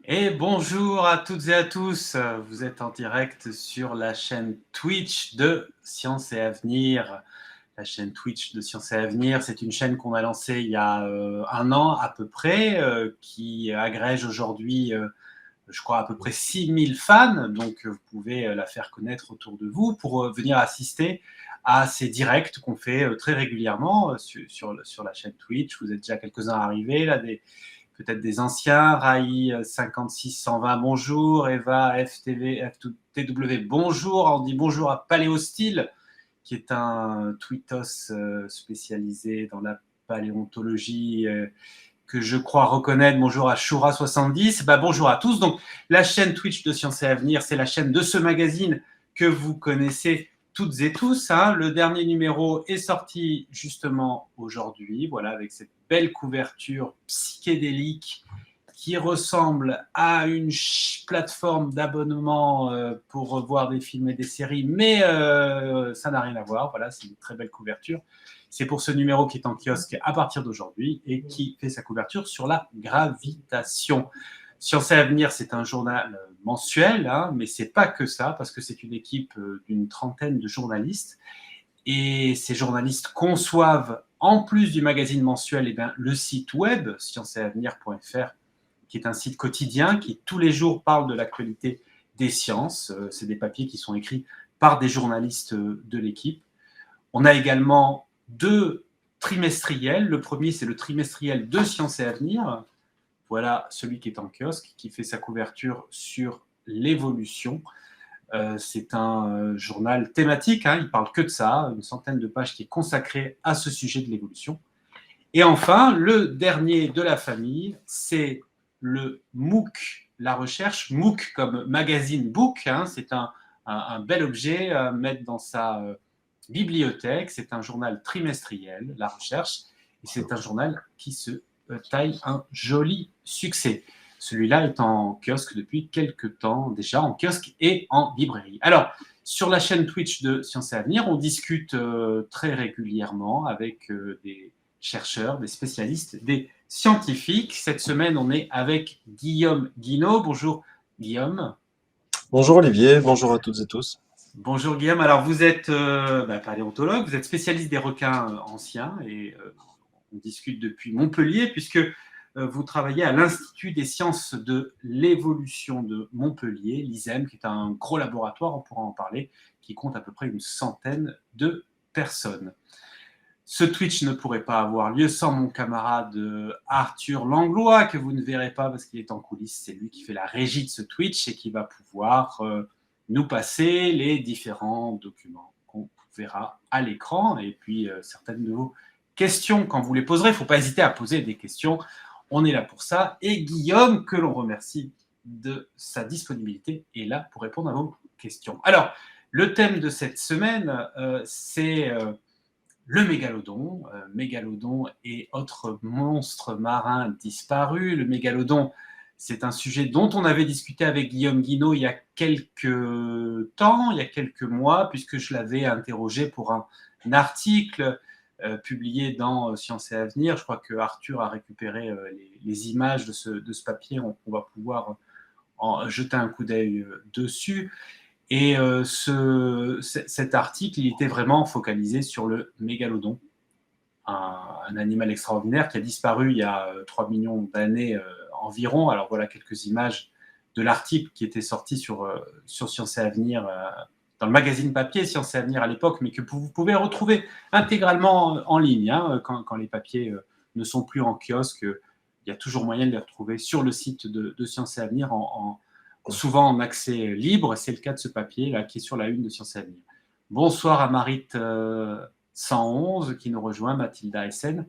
Et bonjour à toutes et à tous, vous êtes en direct sur la chaîne Twitch de Science et Avenir. La chaîne Twitch de Science et Avenir, c'est une chaîne qu'on a lancée il y a 1 an à peu près, qui agrège aujourd'hui, je crois, à peu près 6000 fans. Donc vous pouvez la faire connaître autour de vous pour venir assister à ces directs qu'on fait très régulièrement sur la chaîne Twitch. Vous êtes déjà quelques-uns arrivés, là, peut-être des anciens. Raï 56 120, bonjour. Eva FTV, FTW, bonjour. On dit bonjour à Paléostyle, qui est un tweetos spécialisé dans la paléontologie, que je crois reconnaître. Bonjour à Shura70. Bonjour à tous. Donc, la chaîne Twitch de Science et Avenir, c'est la chaîne de ce magazine que vous connaissez toutes et tous. Le dernier numéro est sorti justement aujourd'hui, voilà, avec cette belle couverture psychédélique qui ressemble à une plateforme d'abonnement pour voir des films et des séries, mais ça n'a rien à voir. Voilà, c'est une très belle couverture. C'est pour ce numéro qui est en kiosque à partir d'aujourd'hui et qui fait sa couverture sur la gravitation. Science et Avenir, c'est un journal mensuel, mais c'est pas que ça, parce que c'est une équipe d'une trentaine de journalistes. Et ces journalistes conçoivent, en plus du magazine mensuel, le site web scienceetavenir.fr, qui est un site quotidien qui tous les jours parle de l'actualité des sciences. C'est des papiers qui sont écrits par des journalistes de l'équipe. On a également 2 trimestriels. Le premier, c'est le trimestriel de Science et Avenir. Voilà celui qui est en kiosque, qui fait sa couverture sur l'évolution. C'est un journal thématique, il ne parle que de ça, une centaine de pages qui est consacrée à ce sujet de l'évolution. Et enfin, le dernier de la famille, c'est le MOOC, la recherche. MOOC comme magazine book, c'est un bel objet à mettre dans sa bibliothèque. C'est un journal trimestriel, la recherche, et c'est un journal qui se taille un joli succès. Celui-là est en kiosque depuis quelques temps déjà, en kiosque et en librairie. Alors, sur la chaîne Twitch de Science et Avenir, on discute très régulièrement avec des chercheurs, des spécialistes, des scientifiques. Cette semaine, on est avec Guillaume Guinaud. Bonjour Guillaume. Bonjour Olivier, bonjour à toutes et tous. Bonjour Guillaume. Alors vous êtes paléontologue, vous êtes spécialiste des requins anciens et on discute depuis Montpellier puisque vous travaillez à l'Institut des sciences de l'évolution de Montpellier, l'ISEM, qui est un gros laboratoire, on pourra en parler, qui compte à peu près une centaine de personnes. Ce Twitch ne pourrait pas avoir lieu sans mon camarade Arthur Langlois, que vous ne verrez pas parce qu'il est en coulisses. C'est lui qui fait la régie de ce Twitch et qui va pouvoir nous passer les différents documents qu'on verra à l'écran. Et puis, certaines de vos questions, quand vous les poserez, il ne faut pas hésiter à poser des questions. On est là pour ça. Et Guillaume, que l'on remercie de sa disponibilité, est là pour répondre à vos questions. Alors, le thème de cette semaine, c'est le mégalodon. Mégalodon et autres monstres marins disparus. Le mégalodon, c'est un sujet dont on avait discuté avec Guillaume Guinaud il y a quelques temps, il y a quelques mois, puisque je l'avais interrogé pour un article publié dans Science et Avenir. Je crois que Arthur a récupéré les images de ce papier. On va pouvoir jeter un coup d'œil dessus. Et cet article, il était vraiment focalisé sur le mégalodon, un animal extraordinaire qui a disparu il y a 3 millions d'années environ. Alors voilà quelques images de l'article qui était sorti sur Science et Avenir, dans le magazine papier Science et Avenir à l'époque, mais que vous pouvez retrouver intégralement en ligne. Quand les papiers ne sont plus en kiosque, il y a toujours moyen de les retrouver sur le site de Science et Avenir souvent en accès libre. C'est le cas de ce papier là qui est sur la une de Science et Avenir. Bonsoir à Marit 111 qui nous rejoint, Mathilda Essen.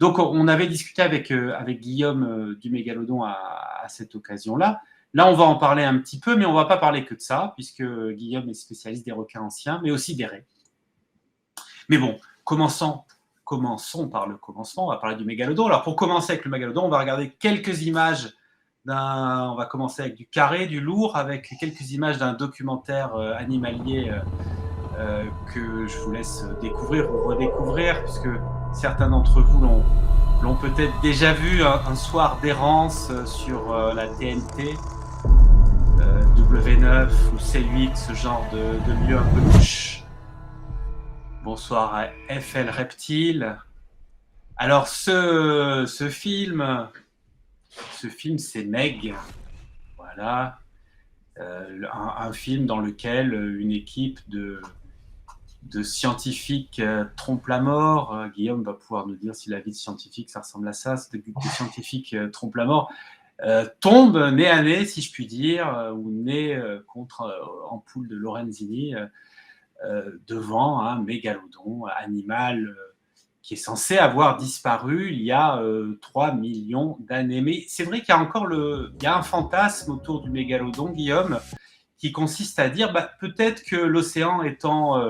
Donc on avait discuté avec Guillaume du mégalodon à cette occasion-là. Là, on va en parler un petit peu, mais on ne va pas parler que de ça, puisque Guillaume est spécialiste des requins anciens, mais aussi des raies. Mais bon, commençons par le commencement. On va parler du mégalodon. Alors pour commencer avec le mégalodon, on va regarder quelques images on va commencer avec du carré, du lourd, avec quelques images d'un documentaire animalier que je vous laisse découvrir ou redécouvrir, puisque certains d'entre vous l'ont peut-être déjà vu un soir d'errance sur la TNT, W9 ou C8, ce genre de lieu un peu louche. Bonsoir à FL Reptile. Alors ce film c'est Meg. Voilà. Un film dans lequel une équipe de scientifiques trompe la mort. Guillaume va pouvoir nous dire si la vie de scientifique, ça ressemble à ça. Cette équipe de scientifiques trompe la mort. Tombe nez à nez, si je puis dire, ou nez contre ampoule de Lorenzini, devant un mégalodon animal qui est censé avoir disparu il y a 3 millions d'années. Mais c'est vrai qu'il y a encore il y a un fantasme autour du mégalodon, Guillaume, qui consiste à dire peut-être que l'océan étant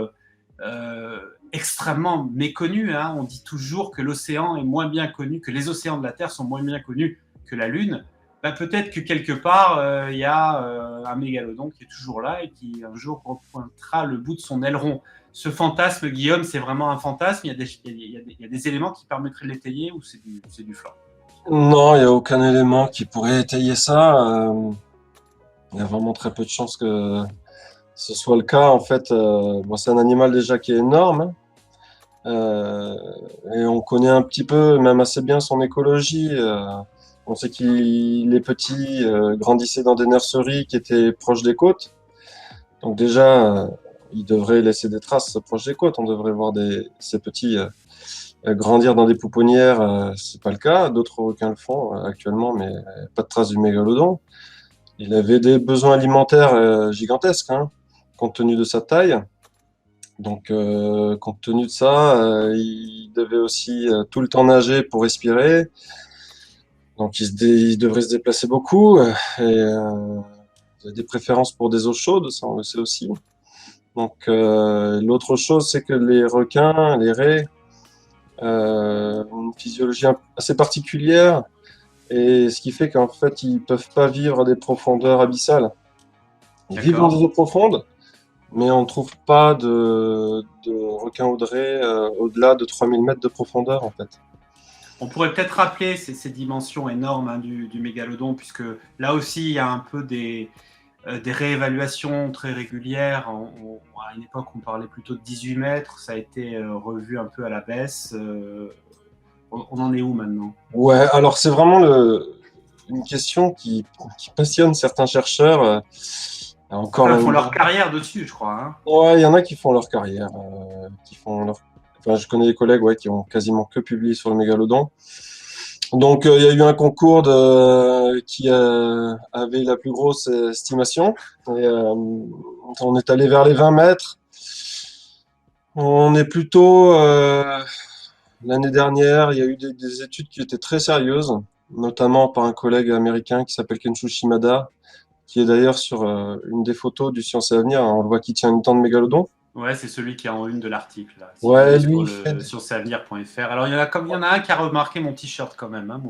extrêmement méconnu, hein, on dit toujours que l'océan est moins bien connu, que les océans de la Terre sont moins bien connus que la Lune. Peut-être que quelque part, il y a un mégalodon qui est toujours là et qui un jour repointera le bout de son aileron. Ce fantasme, Guillaume, c'est vraiment un fantasme. Il y a des éléments qui permettraient de l'étayer ou c'est du flan? Non, il n'y a aucun élément qui pourrait étayer ça. Il y a vraiment très peu de chances que ce soit le cas. En fait, c'est un animal déjà qui est énorme, hein. Et on connaît un petit peu, même assez bien son écologie. On sait qu'il est petit, grandissait dans des nurseries qui étaient proches des côtes. Donc déjà, il devrait laisser des traces proches des côtes. On devrait voir ces petits grandir dans des pouponnières. C'est pas le cas. D'autres requins le font actuellement, mais pas de traces du mégalodon. Il avait des besoins alimentaires gigantesques, hein, compte tenu de sa taille. Donc, compte tenu de ça, il devait aussi tout le temps nager pour respirer. Donc, il devrait se déplacer beaucoup. Il a des préférences pour des eaux chaudes, ça on le sait aussi. Donc, l'autre chose, c'est que les requins, les raies, ont une physiologie assez particulière, et ce qui fait qu'en fait, ils peuvent pas vivre à des profondeurs abyssales. Ils vivent dans des eaux profondes, mais on ne trouve pas de requins audrey au-delà de 3000 mètres de profondeur, en fait. On pourrait peut-être rappeler ces dimensions énormes, hein, du mégalodon, puisque là aussi, il y a un peu des réévaluations très régulières. À une époque, on parlait plutôt de 18 mètres. Ça a été revu un peu à la baisse. On en est où maintenant? Ouais, alors c'est vraiment une question qui passionne certains chercheurs. Encore Ils font leur carrière dessus, je crois, hein. Ouais, il y en a qui font leur carrière, Enfin, je connais des collègues, ouais, qui ont quasiment que publié sur le mégalodon. Donc, il y a eu un concours qui avait la plus grosse estimation. Et, on est allé vers les 20 mètres. On est plutôt l'année dernière, il y a eu des études qui étaient très sérieuses, notamment par un collègue américain qui s'appelle Kenshu Shimada, qui est d'ailleurs sur une des photos du Science et Avenir. On le voit qui tient une tente de mégalodon. Ouais, c'est celui qui est en une de l'article. Si ouais, lui, sur scienceavenir.fr. Alors, il y en a un qui a remarqué mon t-shirt quand même, hein,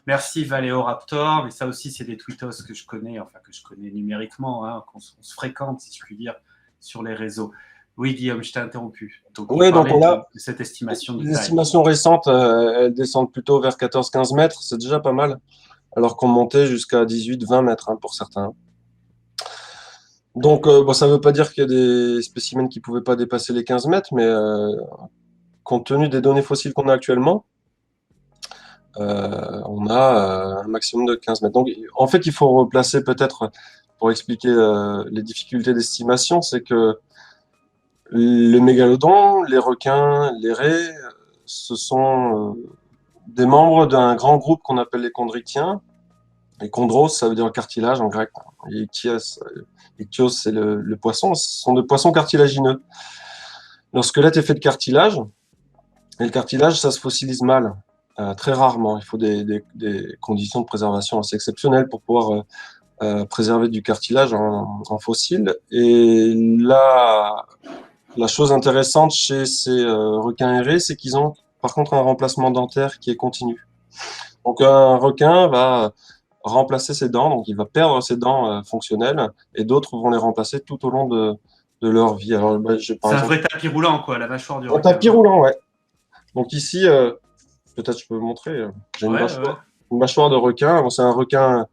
Merci Valéoraptor, mais ça aussi, c'est des tweetos que je connais, enfin que je connais numériquement, hein, qu'on se fréquente, si je puis dire, sur les réseaux. Oui, Guillaume, je t'ai interrompu. Donc, on a de cette estimation de les taille. estimations récentes, elles descendent plutôt vers 14-15 mètres, c'est déjà pas mal, alors qu'on montait jusqu'à 18-20 mètres, hein, pour certains. Donc, ça ne veut pas dire qu'il y a des spécimens qui ne pouvaient pas dépasser les 15 mètres, mais compte tenu des données fossiles qu'on a actuellement, on a un maximum de 15 mètres. Donc, en fait, il faut replacer peut-être, pour expliquer les difficultés d'estimation, c'est que les mégalodons, les requins, les raies, ce sont des membres d'un grand groupe qu'on appelle les chondrichiens. Et chondros, ça veut dire cartilage en grec. Et ichthyos, c'est le poisson. Ce sont des poissons cartilagineux. Leur squelette est fait de cartilage. Et le cartilage, ça se fossilise mal, très rarement. Il faut des conditions de préservation assez exceptionnelles pour pouvoir préserver du cartilage en fossile. Et là, la chose intéressante chez ces requins aérés, c'est qu'ils ont par contre un remplacement dentaire qui est continu. Donc un requin va remplacer ses dents, donc il va perdre ses dents fonctionnelles, et d'autres vont les remplacer tout au long de leur vie. Alors, c'est un vrai tapis roulant, quoi, la mâchoire du requin. Un tapis roulant, ouais. Donc ici, peut-être je peux vous montrer. J'ai Ouais, ouais, une mâchoire de requin. Bon, c'est un requin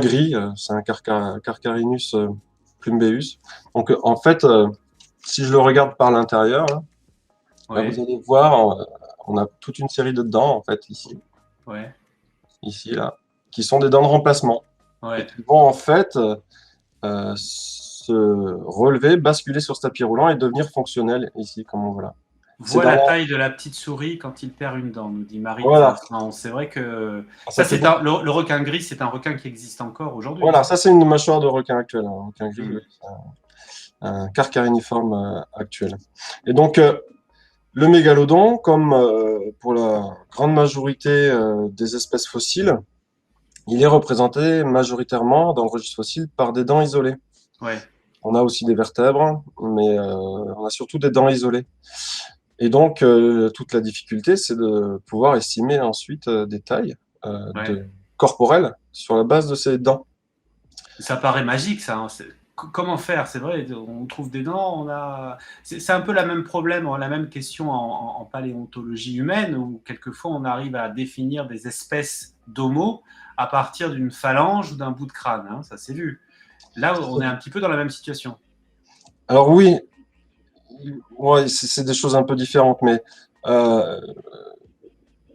gris. C'est un Carcharinus plumbeus. Donc, en fait, si je le regarde par l'intérieur, là, là, vous ouais, allez voir, on a toute une série de dents, en fait, ouais, ici, là, qui sont des dents de remplacement et ouais. qui vont, en fait, se relever, basculer sur ce tapis roulant et devenir fonctionnels ici, comme on voit là. Ces Vois la dents-là, taille de la petite souris quand il perd une dent, nous dit Marie voilà. 1911. C'est vrai que Ça ça, fait c'est beaucoup. le requin gris, c'est un requin qui existe encore aujourd'hui. Voilà, ça c'est une mâchoire de requin actuel, un requin gris, oui, Mhm. un carcariniforme actuel. Et donc, le mégalodon, comme pour la grande majorité des espèces fossiles, il est représenté majoritairement dans le registre fossile par des dents isolées. Ouais. On a aussi des vertèbres, mais on a surtout des dents isolées. Et donc, toute la difficulté, c'est de pouvoir estimer ensuite des tailles Ouais. corporelles sur la base de ces dents. Ça paraît magique, ça, hein. Comment faire? C'est vrai, on trouve des dents, on a. C'est un peu la même problème, la même question en paléontologie humaine, où quelquefois on arrive à définir des espèces d'homo à partir d'une phalange ou d'un bout de crâne, hein, ça s'est vu. Là, on est un petit peu dans la même situation. Alors oui, ouais, c'est des choses un peu différentes, mais euh,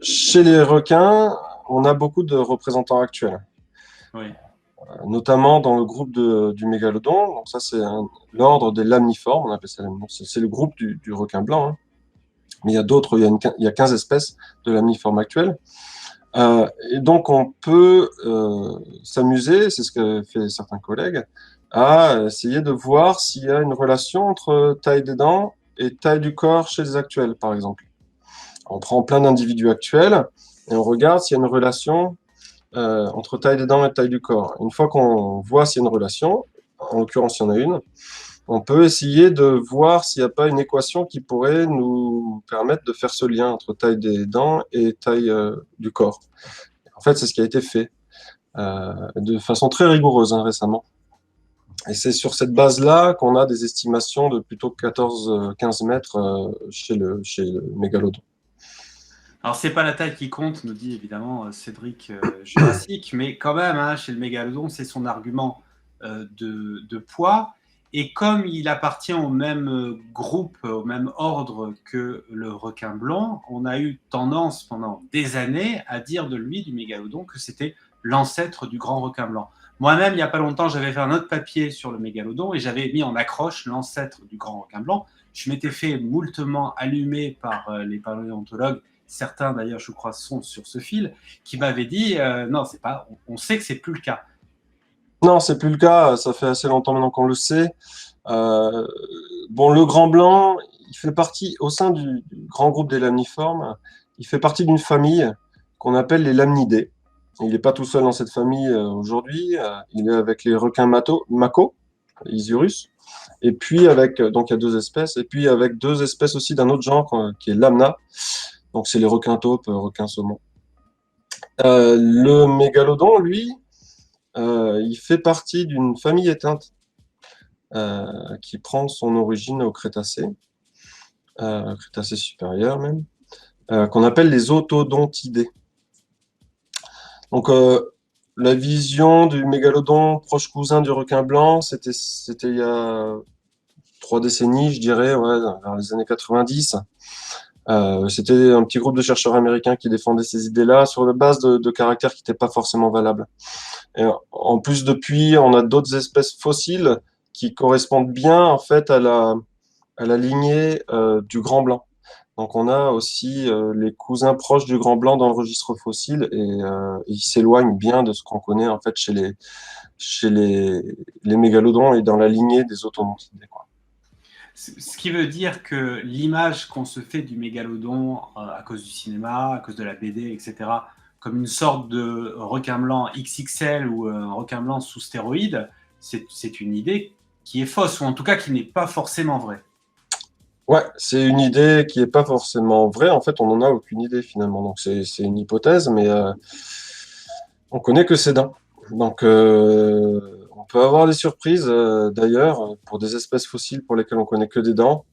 chez les requins, on a beaucoup de représentants actuels, Oui, notamment dans le groupe du mégalodon. Donc ça, c'est l'ordre des lamniformes, on appelle ça lamniformes. C'est le groupe du requin blanc, hein. Mais il y a d'autres, il y a 15 espèces de lamniformes actuels. Et donc, on peut s'amuser, c'est ce que fait certains collègues, à essayer de voir s'il y a une relation entre taille des dents et taille du corps chez les actuels, par exemple. On prend plein d'individus actuels et on regarde s'il y a une relation entre taille des dents et taille du corps. Une fois qu'on voit s'il y a une relation, en l'occurrence, il y en a une, on peut essayer de voir s'il n'y a pas une équation qui pourrait nous permettre de faire ce lien entre taille des dents et taille du corps. En fait, c'est ce qui a été fait de façon très rigoureuse hein, récemment. Et c'est sur cette base-là qu'on a des estimations de plutôt 14-15 mètres chez le mégalodon. alors c'est pas la taille qui compte, nous dit évidemment Cédric Jurassique, mais quand même, hein, chez le mégalodon, c'est son argument de poids. Et comme il appartient au même groupe, au même ordre que le requin blanc, on a eu tendance pendant des années à dire de lui, du mégalodon, que c'était l'ancêtre du grand requin blanc. Moi-même, il n'y a pas longtemps, j'avais fait un autre papier sur le mégalodon et j'avais mis en accroche l'ancêtre du grand requin blanc. Je m'étais fait moultement allumer par les paléontologues, certains d'ailleurs, je crois, sont sur ce fil, qui m'avaient dit non, c'est pas, on sait que c'est plus le cas. Non, c'est plus le cas. Ça fait assez longtemps maintenant qu'on le sait. Euh, bon, le grand blanc, il fait partie au sein du grand groupe des lamniformes. Il fait partie d'une famille qu'on appelle les lamnidés. Il n'est pas tout seul dans cette famille aujourd'hui. Il est avec les requins mako, Isurus. Et puis avec, donc il y a deux espèces. Et puis avec deux espèces aussi d'un autre genre qui est l'amna. Donc c'est les requins taupes, requins saumons. Le mégalodon, lui, il fait partie d'une famille éteinte qui prend son origine au Crétacé supérieur même, qu'on appelle les autodontidés. Donc, la vision du mégalodon proche cousin du requin blanc, c'était il y a 3 décennies, je dirais, ouais, vers les années 90. C'était un petit groupe de chercheurs américains qui défendaient ces idées-là sur la base de caractères qui n'étaient pas forcément valables. Et en plus, depuis, on a d'autres espèces fossiles qui correspondent bien en fait à la lignée du grand blanc. Donc on a aussi les cousins proches du grand blanc dans le registre fossile et ils s'éloignent bien de ce qu'on connaît en fait chez les mégalodons et dans la lignée des autodontidés, quoi. Ce qui veut dire que l'image qu'on se fait du mégalodon à cause du cinéma, à cause de la BD, etc., comme une sorte de requin blanc XXL ou un requin blanc sous stéroïdes, c'est une idée qui est fausse, ou en tout cas qui n'est pas forcément vraie. Ouais, c'est une idée qui est pas forcément vraie. En fait, on n'en a aucune idée finalement. Donc c'est une hypothèse, mais on connaît que ces dents. Donc on peut avoir des surprises d'ailleurs pour des espèces fossiles pour lesquelles on connaît que des dents.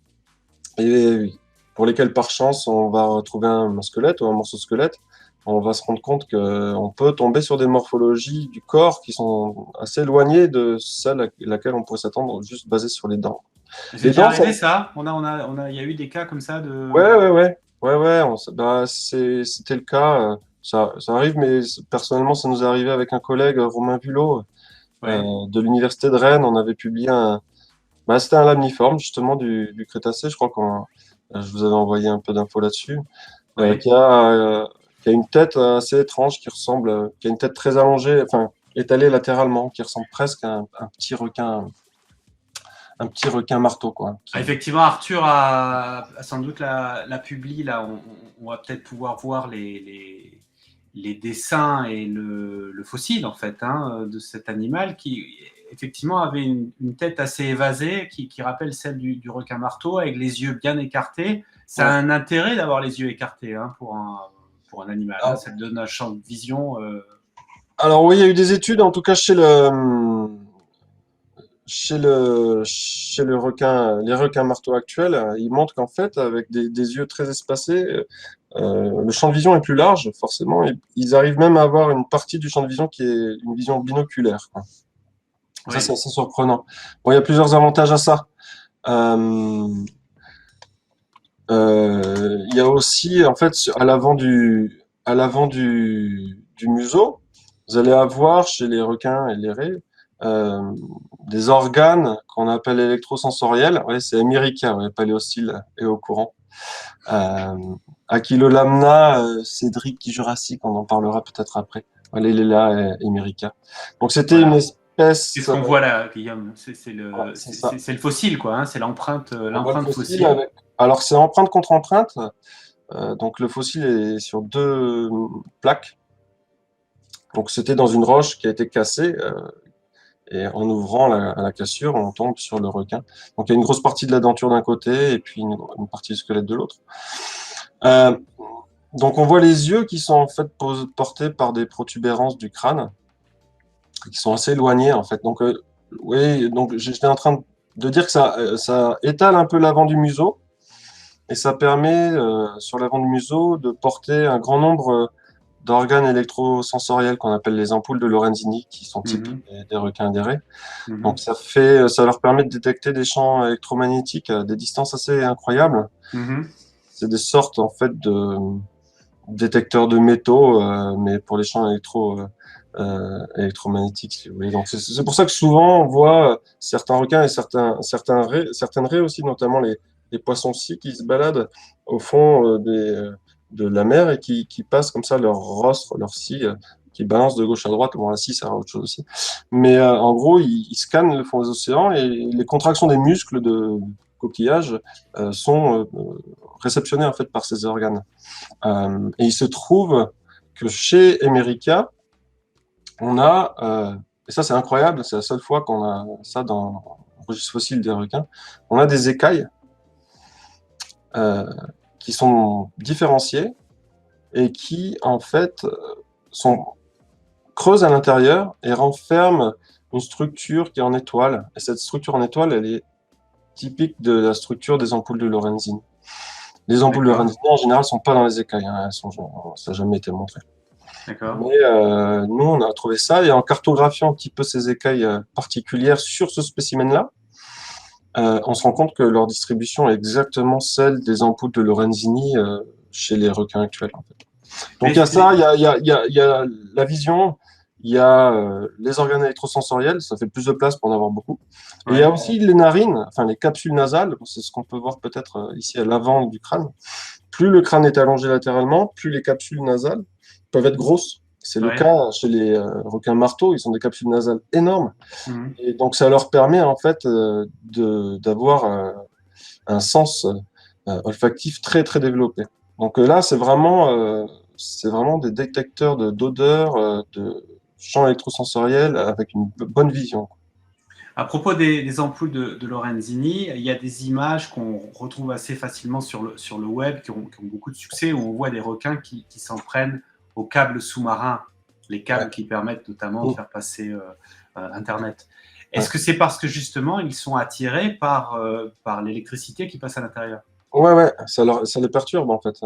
Et oui. pour lesquels par chance on va retrouver un squelette ou un morceau de squelette, on va se rendre compte qu'on peut tomber sur des morphologies du corps qui sont assez éloignées de celles à laquelle on pourrait s'attendre juste basées sur les dents. C'est Les déjà dents, arrivé ça? Il y a eu des cas comme ça ouais, de. ouais, ouais, ouais, ouais, c'était le cas. Ça arrive, mais personnellement, ça nous est arrivé avec un collègue, Romain Vulot, Ouais, de l'université de Rennes. On avait publié c'était un lamniforme justement du Crétacé. Je crois je vous avais envoyé un peu d'infos là-dessus, euh, ouais. qui a, euh, qui a une tête assez étrange, qui a une tête très allongée, enfin étalée latéralement, qui ressemble presque à un petit requin marteau, quoi. Ah, effectivement, Arthur a sans doute la publie. Là, on va peut-être pouvoir voir les dessins et le fossile, en fait, hein, de cet animal qui, effectivement, avait une tête assez évasée qui rappelle celle du requin marteau, avec les yeux bien écartés. Ça a Ouais. un intérêt d'avoir les yeux écartés, hein, pour un animal, hein. Alors, Ça donne un champ de vision. alors oui, il y a eu des études, en tout cas chez le requin, les requins marteaux actuels, ils montrent qu'en fait, avec des yeux très espacés, le champ de vision est plus large, forcément. Et ils arrivent même à avoir une partie du champ de vision qui est une vision binoculaire, quoi. Ça, c'est Oui. assez surprenant. Bon, il y a plusieurs avantages à ça. Euh, il y a aussi, en fait, à l'avant du museau, vous allez avoir chez les requins et les raies euh, des organes qu'on appelle électrosensoriels. Ouais, c'est Emerica, ouais, paléostyle et au courant. Euh, Achilolamna, Cédric Jurassique, on en parlera peut-être après. Voilà, il est là, Emerica. Donc c'était une Voilà. C'est espèce, ce qu'on voit là, Guillaume. voilà, c'est ça. C'est le fossile, quoi, hein. C'est On voit le l'empreinte fossile fossile. avec. Alors c'est empreinte contre empreinte. Donc le fossile est sur deux plaques. Donc c'était dans une roche qui a été cassée et en ouvrant la cassure, on tombe sur le requin. Donc il y a une grosse partie de la denture d'un côté et puis une partie du squelette de l'autre. Euh, donc on voit les yeux qui sont en fait portés par des protubérances du crâne qui sont assez éloignées en fait. Donc oui, donc j'étais en train de dire que ça étale un peu l'avant du museau. Et ça permet, sur l'avant du museau, de porter un grand nombre d'organes électrosensoriels qu'on appelle les ampoules de Lorenzini, qui sont typiques Mhm, des requins et des raies. Donc mhm, ça leur permet de détecter des champs électromagnétiques à des distances assez incroyables. mhm. C'est des sortes en fait de détecteurs de métaux, mais pour les champs électromagnétiques, si vous voulez. Donc c'est pour ça que souvent on voit certains requins et certaines raies aussi, notamment les poissons-ci qui se baladent au fond de la mer et qui passent comme ça leur rostre, leur scie, qui balancent de gauche à droite. Bon, la scie, ça a autre chose aussi. Mais en gros, ils scannent le fond des océans et les contractions des muscles de coquillage sont réceptionnées en fait par ces organes. Et il se trouve que chez Emerica, on a, et ça c'est incroyable, c'est la seule fois qu'on a ça dans le registre fossile des requins, on a des écailles euh, qui sont différenciées et qui en fait sont creuses à l'intérieur et renferment une structure qui est en étoile. Et cette structure en étoile, elle est typique de la structure des ampoules de Lorenzini. Les ampoules de D'accord, Lorenzini en général sont pas dans les écailles, hein, ça n'a jamais été montré. d'accord. Mais nous, on a trouvé ça et en cartographiant un petit peu ces écailles particulières sur ce spécimen-là, on se rend compte que leur distribution est exactement celle des ampoules de Lorenzini chez les requins actuels, en fait. Donc Mais, il y a ça, mais- il y a la vision, il y a les organes électrosensoriels, ça fait plus de place pour en avoir beaucoup. Et il y a ouais, aussi les narines, enfin les capsules nasales, c'est ce qu'on peut voir peut-être ici à l'avant du crâne. Plus le crâne est allongé latéralement, plus les capsules nasales peuvent être grosses. C'est le ouais. cas chez les requins marteaux, ils ont des capsules nasales énormes. Mhm. Et donc ça leur permet en fait d'avoir un sens olfactif très très développé. Donc là, c'est vraiment des détecteurs d'odeurs, de champs électrosensoriels avec une bonne vision. À propos des ampoules de Lorenzini, il y a des images qu'on retrouve assez facilement sur le web qui ont beaucoup de succès, où on voit des requins qui s'en prennent aux câbles sous-marins, les Ouais. câbles qui permettent notamment de Mm. faire passer Internet. Ouais. Est-ce que c'est parce que justement ils sont attirés par l'électricité qui passe à l'intérieur? Ouais, ça les perturbe en fait.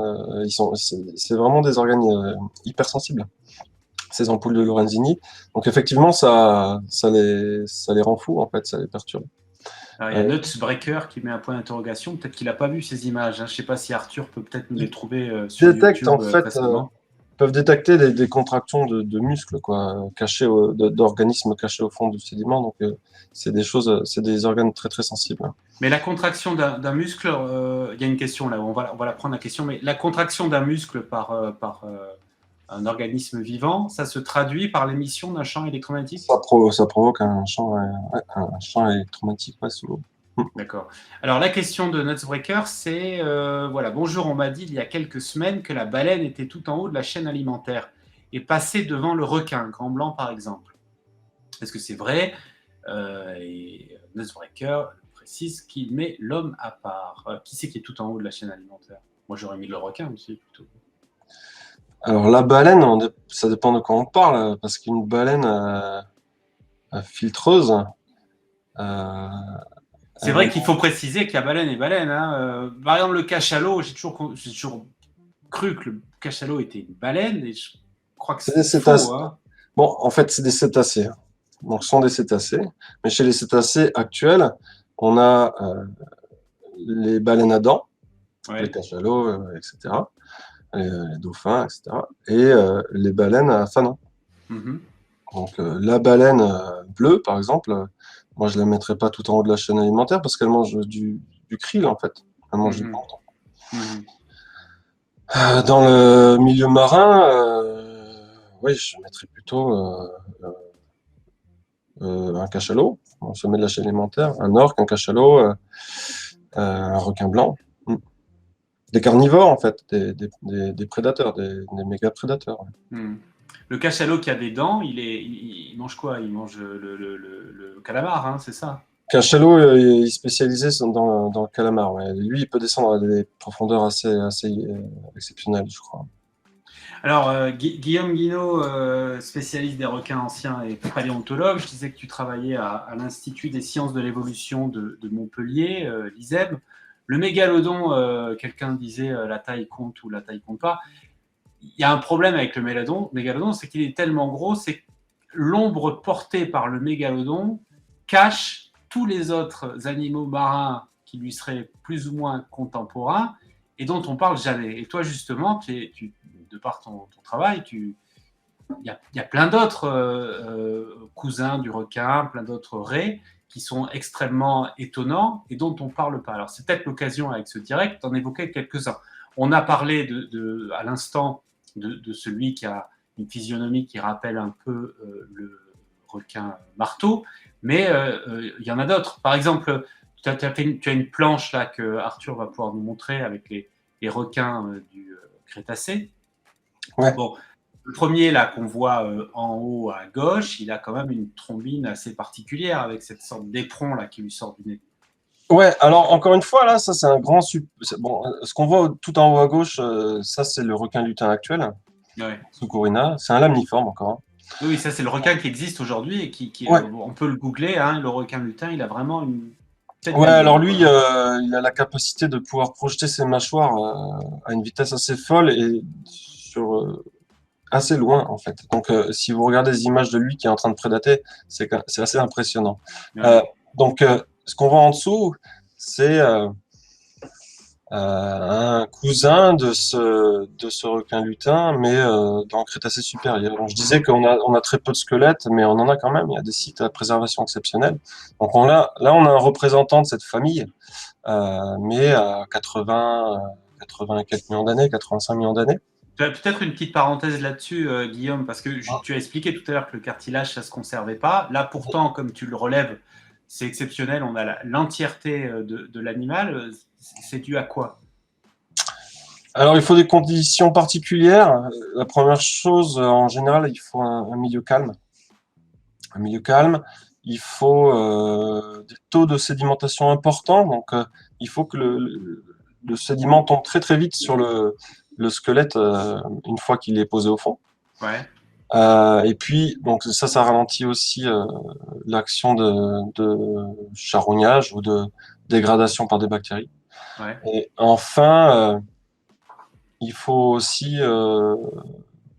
C'est vraiment des organes hypersensibles, ces ampoules de Lorenzini. Donc effectivement, ça les rend fous en fait, ça les perturbe. Alors, il y a Euh, Nutsbreaker qui met un point d'interrogation. Peut-être qu'il n'a pas vu ces images, hein. Je ne sais pas si Arthur peut peut-être nous les trouver sur détectent en YouTube fait, facilement. peuvent détecter des contractions de muscles quoi, d'organismes cachés au fond du sédiment. Donc c'est des choses, c'est des organes très très sensibles. Mais la contraction d'un muscle, il y a une question là, on va la prendre la question, mais la contraction d'un muscle par un organisme vivant, ça se traduit par l'émission d'un champ électromagnétique? Ça provoque un champ électromagnétique ouais, sous l'eau. D'accord. Alors la question de Nutsbreaker, c'est voilà, bonjour, on m'a dit il y a quelques semaines que la baleine était tout en haut de la chaîne alimentaire et passait devant le requin, grand blanc par exemple. Est-ce que c'est vrai? Et Nutsbreaker précise qu'il met l'homme à part. Qui c'est qui est tout en haut de la chaîne alimentaire? Moi j'aurais mis le requin aussi plutôt. Alors la baleine, ça dépend de quoi on parle, parce qu'une baleine filtreuse, euh, C'est elle va- vrai qu'il faut préciser qu'il y a baleine et baleine, hein. Par exemple, le cachalot, j'ai toujours cru que le cachalot était une baleine et je crois que c'est des c'est faux, cétacés. hein. Bon, en fait, c'est des cétacés, hein. Donc, ce sont des cétacés. Mais chez les cétacés actuels, on a les baleines à dents, les Ouais. cachalots, etc., les dauphins, etc., et les baleines à fanon. Mhm. Donc, la baleine bleue, par exemple, moi, je la mettrais pas tout en haut de la chaîne alimentaire parce qu'elle mange du krill, en fait. Elle mange du Mhm. plancton. Mhm. Dans le milieu marin, oui, je mettrais plutôt un cachalot, au sommet de la chaîne alimentaire, un orque, un cachalot, un requin blanc. Mm. Des carnivores, en fait, des prédateurs, des méga prédateurs. Ouais. Mhm. Le cachalot qui a des dents, il mange quoi? Il mange le calamar, hein, c'est ça? Cachalot, il est spécialisé dans le calamar. Ouais. Lui, il peut descendre à des profondeurs assez exceptionnelles, je crois. Alors, Guillaume Guinaud, spécialiste des requins anciens et paléontologue, je disais que tu travaillais à l'Institut des sciences de l'évolution de Montpellier, l'ISEB. Le mégalodon, quelqu'un disait la taille compte ou la taille compte pas. Il y a un problème avec le mégalodon, c'est qu'il est tellement gros, c'est que l'ombre portée par le mégalodon cache tous les autres animaux marins qui lui seraient plus ou moins contemporains et dont on parle jamais. Et toi, justement, de par ton travail, il y a plein d'autres cousins du requin, plein d'autres raies qui sont extrêmement étonnants et dont on ne parle pas. Alors, c'est peut-être l'occasion avec ce direct d'en évoquer quelques-uns. On a parlé à l'instant de celui qui a une physionomie qui rappelle un peu le requin marteau, mais il y en a d'autres. Par exemple, tu as une planche là que Arthur va pouvoir nous montrer avec les requins du Crétacé. Ouais. Bon, le premier là qu'on voit en haut à gauche, il a quand même une trombine assez particulière avec cette sorte d'éperon là qui lui sort du nez. Ouais, alors encore une fois, là, ça c'est un bon, ce qu'on voit tout en haut à gauche, ça c'est le requin lutin actuel, Ouais. Sucurina. C'est un lamniforme encore, hein. Oui, ça c'est le requin qui existe aujourd'hui et Ouais, on peut le googler, hein, le requin lutin, il a vraiment une tête ouais, alors d'alien, lui, quoi. il a la capacité de pouvoir projeter ses mâchoires à une vitesse assez folle et sur assez loin en fait. Donc si vous regardez des images de lui qui est en train de prédater, c'est assez impressionnant. Euh, Ouais. donc ce qu'on voit en dessous, c'est un cousin de ce requin lutin, mais dans le Crétacé supérieur. Donc, je disais on a très peu de squelettes, mais on en a quand même. Il y a des sites à préservation exceptionnelle. Donc là, on a un représentant de cette famille, mais à 80 et quelques millions d'années, 85 millions d'années. Peut-être une petite parenthèse là-dessus, Guillaume, parce que tu as expliqué tout à l'heure que le cartilage, ça ne se conservait pas. Là, pourtant, comme tu le relèves, c'est exceptionnel. On a l'entièreté de l'animal. C'est dû à quoi? Alors, il faut des conditions particulières. La première chose, en général, il faut un milieu calme. Un milieu calme. Il faut des taux de sédimentation importants. Donc, il faut que le sédiment tombe très très vite sur le squelette une fois qu'il est posé au fond. Ouais. Et puis, donc ça ralentit aussi l'action de charognage ou de dégradation par des bactéries. Ouais, Et enfin, il faut aussi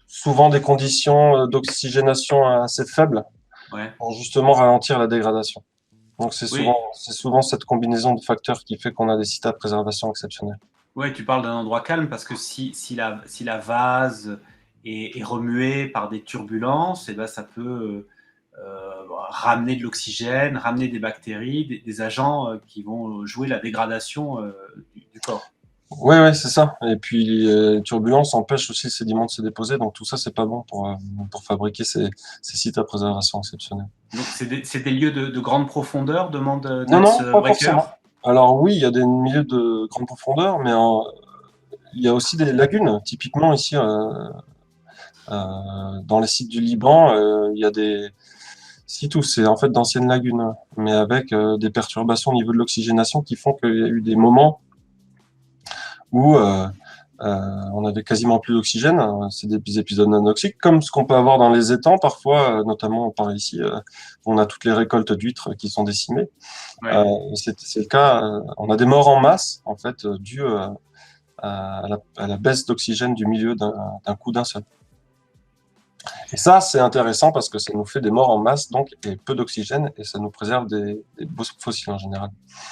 souvent des conditions d'oxygénation assez faibles ouais. pour justement ralentir la dégradation. Donc Oui, c'est souvent cette combinaison de facteurs qui fait qu'on a des sites à préservation exceptionnels. ouais, tu parles d'un endroit calme parce que si la vase est remuée par des turbulences, et ben ça peut ramener de l'oxygène, ramener des bactéries, des agents qui vont jouer la dégradation du corps. Ouais, c'est ça. Et puis les turbulences empêchent aussi le sédiment de se déposer, donc tout ça c'est pas bon pour fabriquer ces sites à préservation exceptionnels. Donc c'est des lieux de grande profondeur, demande Non, Nats non, pas Breaker. forcément. Alors oui, il y a des milieux de grande profondeur, mais il y a aussi des lagunes. Typiquement ici, dans les sites du Liban, il y a des sites où c'est en fait d'anciennes lagunes, mais avec des perturbations au niveau de l'oxygénation qui font qu'il y a eu des moments où on avait quasiment plus d'oxygène. C'est des épisodes anoxiques, comme ce qu'on peut avoir dans les étangs parfois, notamment par ici, on a toutes les récoltes d'huîtres qui sont décimées. Ouais. C'est le cas. On a des morts en masse, en fait, dues à la baisse d'oxygène du milieu d'un coup d'un seul. Et ça, c'est intéressant parce que ça nous fait des morts en masse, donc, et peu d'oxygène, et ça nous préserve des beaux fossiles en général.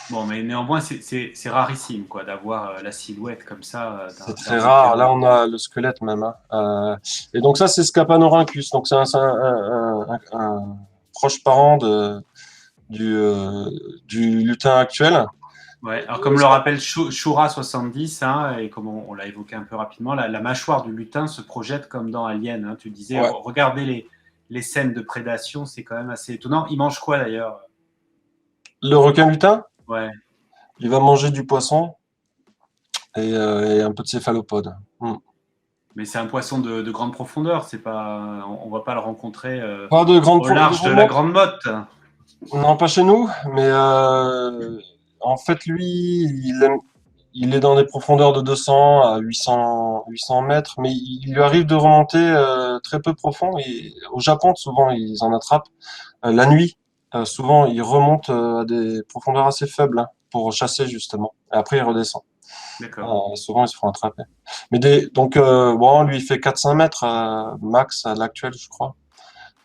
Bon, mais néanmoins, c'est rarissime quoi, d'avoir la silhouette comme ça C'est d'un très rare. requin. Là, on a le squelette même, hein. Et donc ça, c'est Scapanorhynchus. Donc c'est un proche parent du lutin actuel. Ouais. Alors, Et comme le rappelle Shura 70, hein, et comme on l'a évoqué un peu rapidement, la mâchoire du lutin se projette comme dans Alien. Hein. Tu disais, ouais. regardez les scènes de prédation, c'est quand même assez étonnant. Il mange quoi d'ailleurs? Le requin lutin, Ouais. il va manger du poisson et un peu de céphalopode. Mais c'est un poisson de grande profondeur. C'est pas, on va pas le rencontrer Pas au large de la grande. Grande Motte. Non, pas chez nous, mais en fait, lui, il est dans des profondeurs de 200 à 800 mètres, mais il lui arrive de remonter très peu profond. Et au Japon, souvent, ils en attrapent. La nuit, souvent, ils remontent à des profondeurs assez faibles hein, pour chasser, justement. Et après, ils redescendent. D'accord. Souvent, ils se font attraper. Donc, bon, lui, il fait 400 mètres max à l'actuel, je crois.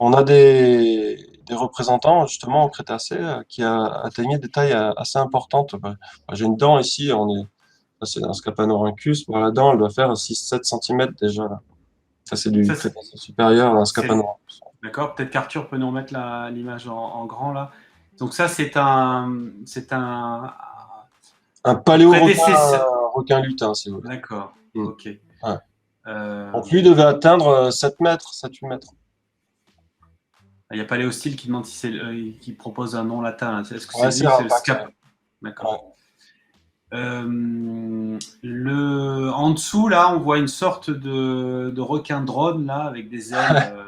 On a des représentants justement au Crétacé qui a atteigné des tailles assez importantes. J'ai une dent ici, ça, c'est un Scapanorhynchus. Bon, la dent, elle doit faire 6-7 cm déjà. Là. Ça, c'est du Ça, Crétacé supérieur d'un c'est Scapanorhynchus. d'accord. Peut-être qu'Arthur peut nous remettre l'image en grand là. Donc ça, c'est Un un paléo-requin prédécesseur. requin lutin, si vous voulez. D'accord. Hmm. Ok. Ouais. Euh, Donc lui devait atteindre 7 mètres, 7-8 mètres. Il n'y a pas Léo Style qui demande si qui propose un nom latin. Est-ce que c'est Ouais, c'est lui? C'est le Rapax. Scap. D'accord. En dessous, là, on voit une sorte de requin drone, là, avec des ailes Ouais.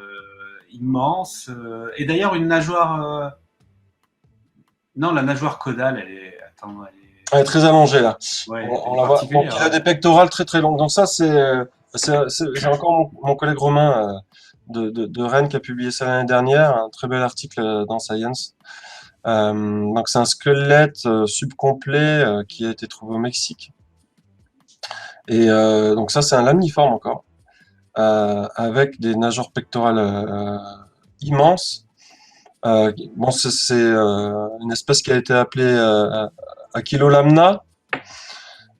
immenses. Et d'ailleurs, une nageoire. Non, la nageoire caudale, elle est. Attends, Elle est très allongée là. ouais, elle On est la voit. Donc particulière. il a Ouais. des pectorales très très longues. Donc ça c'est encore mon collègue Romain de Rennes qui a publié ça l'année dernière, un très bel article dans Science. Donc c'est un squelette subcomplet qui a été trouvé au Mexique. Et donc ça c'est un lamniforme encore avec des nageoires pectorales immenses. Bon c'est une espèce qui a été appelée Achilolamna.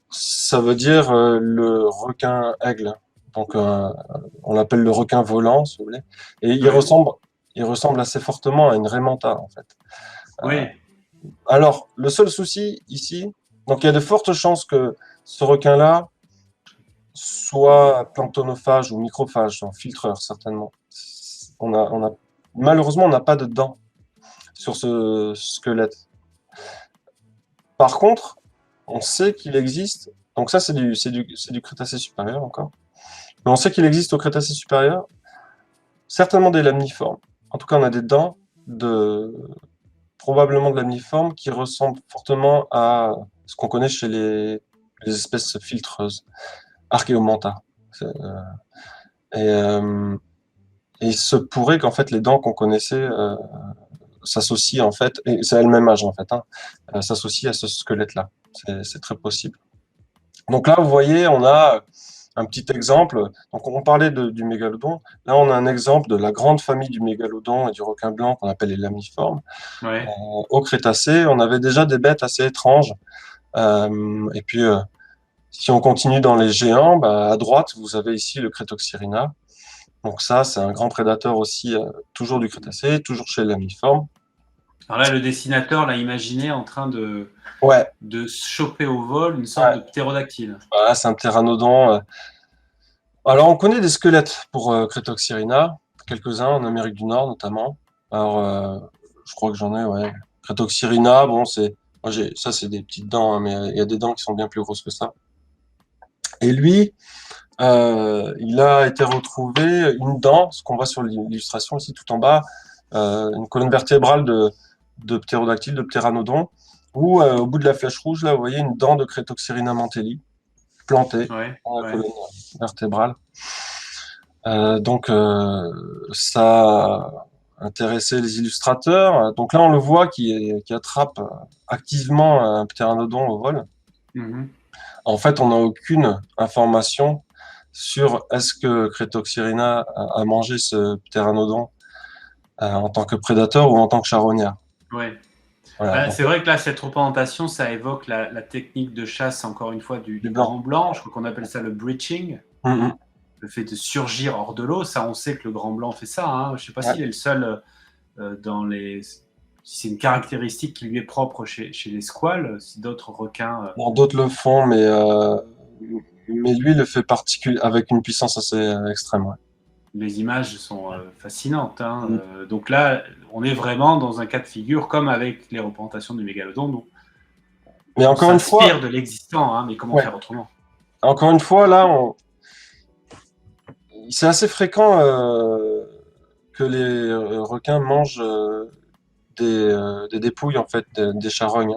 Ça veut dire le requin aigle. Donc on l'appelle le requin volant, si vous voulez. Et Ouais. il ressemble assez fortement à une raie manta, en fait. Euh, Oui. alors le seul souci ici, donc il y a de fortes chances que ce requin-là soit planctonophage ou microphage, un filtreur certainement. Malheureusement on n'a pas de dents sur ce squelette. Par contre, on sait qu'il existe. Donc ça c'est du Crétacé supérieur encore. Mais on sait qu'il existe au Crétacé supérieur certainement des lamniformes. En tout cas, on a des dents probablement de lamniformes qui ressemblent fortement à ce qu'on connaît chez les espèces filtreuses, Archaeomanta. Et, euh, et il se pourrait qu'en fait les dents qu'on connaissait s'associent en fait, et c'est le même âge en fait, hein, s'associent à ce squelette-là. C'est très possible. Donc là, vous voyez, on a un petit exemple. Donc on parlait du mégalodon. Là, on a un exemple de la grande famille du mégalodon et du requin blanc qu'on appelle les lamiformes. Ouais. Au Crétacé, on avait déjà des bêtes assez étranges. Et puis, si on continue dans les géants, bah, à droite, vous avez ici le Crétoxyrina. Donc ça, c'est un grand prédateur aussi, toujours du Crétacé, toujours chez les lamiformes. Alors là, le dessinateur l'a imaginé en train Ouais, de choper au vol une sorte ouais. de ptérodactyle. Voilà, c'est un ptéranodon. Alors, on connaît des squelettes pour Crétoxyrina, quelques-uns en Amérique du Nord notamment. Alors, je crois que j'en ai, ouais. Crétoxyrina, bon, ça, c'est des petites dents, hein, mais il y a des dents qui sont bien plus grosses que ça. Et lui, il a été retrouvé une dent, ce qu'on voit sur l'illustration ici tout en bas, une colonne vertébrale de ptérodactyle, de ptéranodon, où au bout de la flèche rouge, là, vous voyez une dent de Crétoxyrina mantelli plantée Ouais, dans la ouais. colonne vertébrale. Donc ça a intéressé les illustrateurs. Donc là, on le voit qui attrape activement un ptéranodon au vol. Mhm. En fait, on n'a aucune information sur est-ce que Crétoxyrina a mangé ce ptéranodon en tant que prédateur ou en tant que charognard. Ouais. Voilà, donc C'est vrai que là, cette représentation, ça évoque la technique de chasse, encore une fois, du du blanc. grand blanc. Je crois qu'on appelle ça le breaching. Mm, Le fait de surgir hors de l'eau, ça, on sait que le grand blanc fait ça. Hein. Je ne sais pas ouais. s'il est le seul dans les. Si c'est une caractéristique qui lui est propre chez les squales, si d'autres requins. Bon, d'autres le font, mais lui le fait avec une puissance assez extrême. Ouais. Les images sont fascinantes. Hein. Mm. Donc là, on est vraiment dans un cas de figure comme avec les représentations du mégalodon. Donc, Mais on encore une fois, s'inspire de l'existant, hein, mais comment ouais. faire autrement? Encore une fois, là, c'est assez fréquent que les requins mangent des dépouilles en fait, des charognes,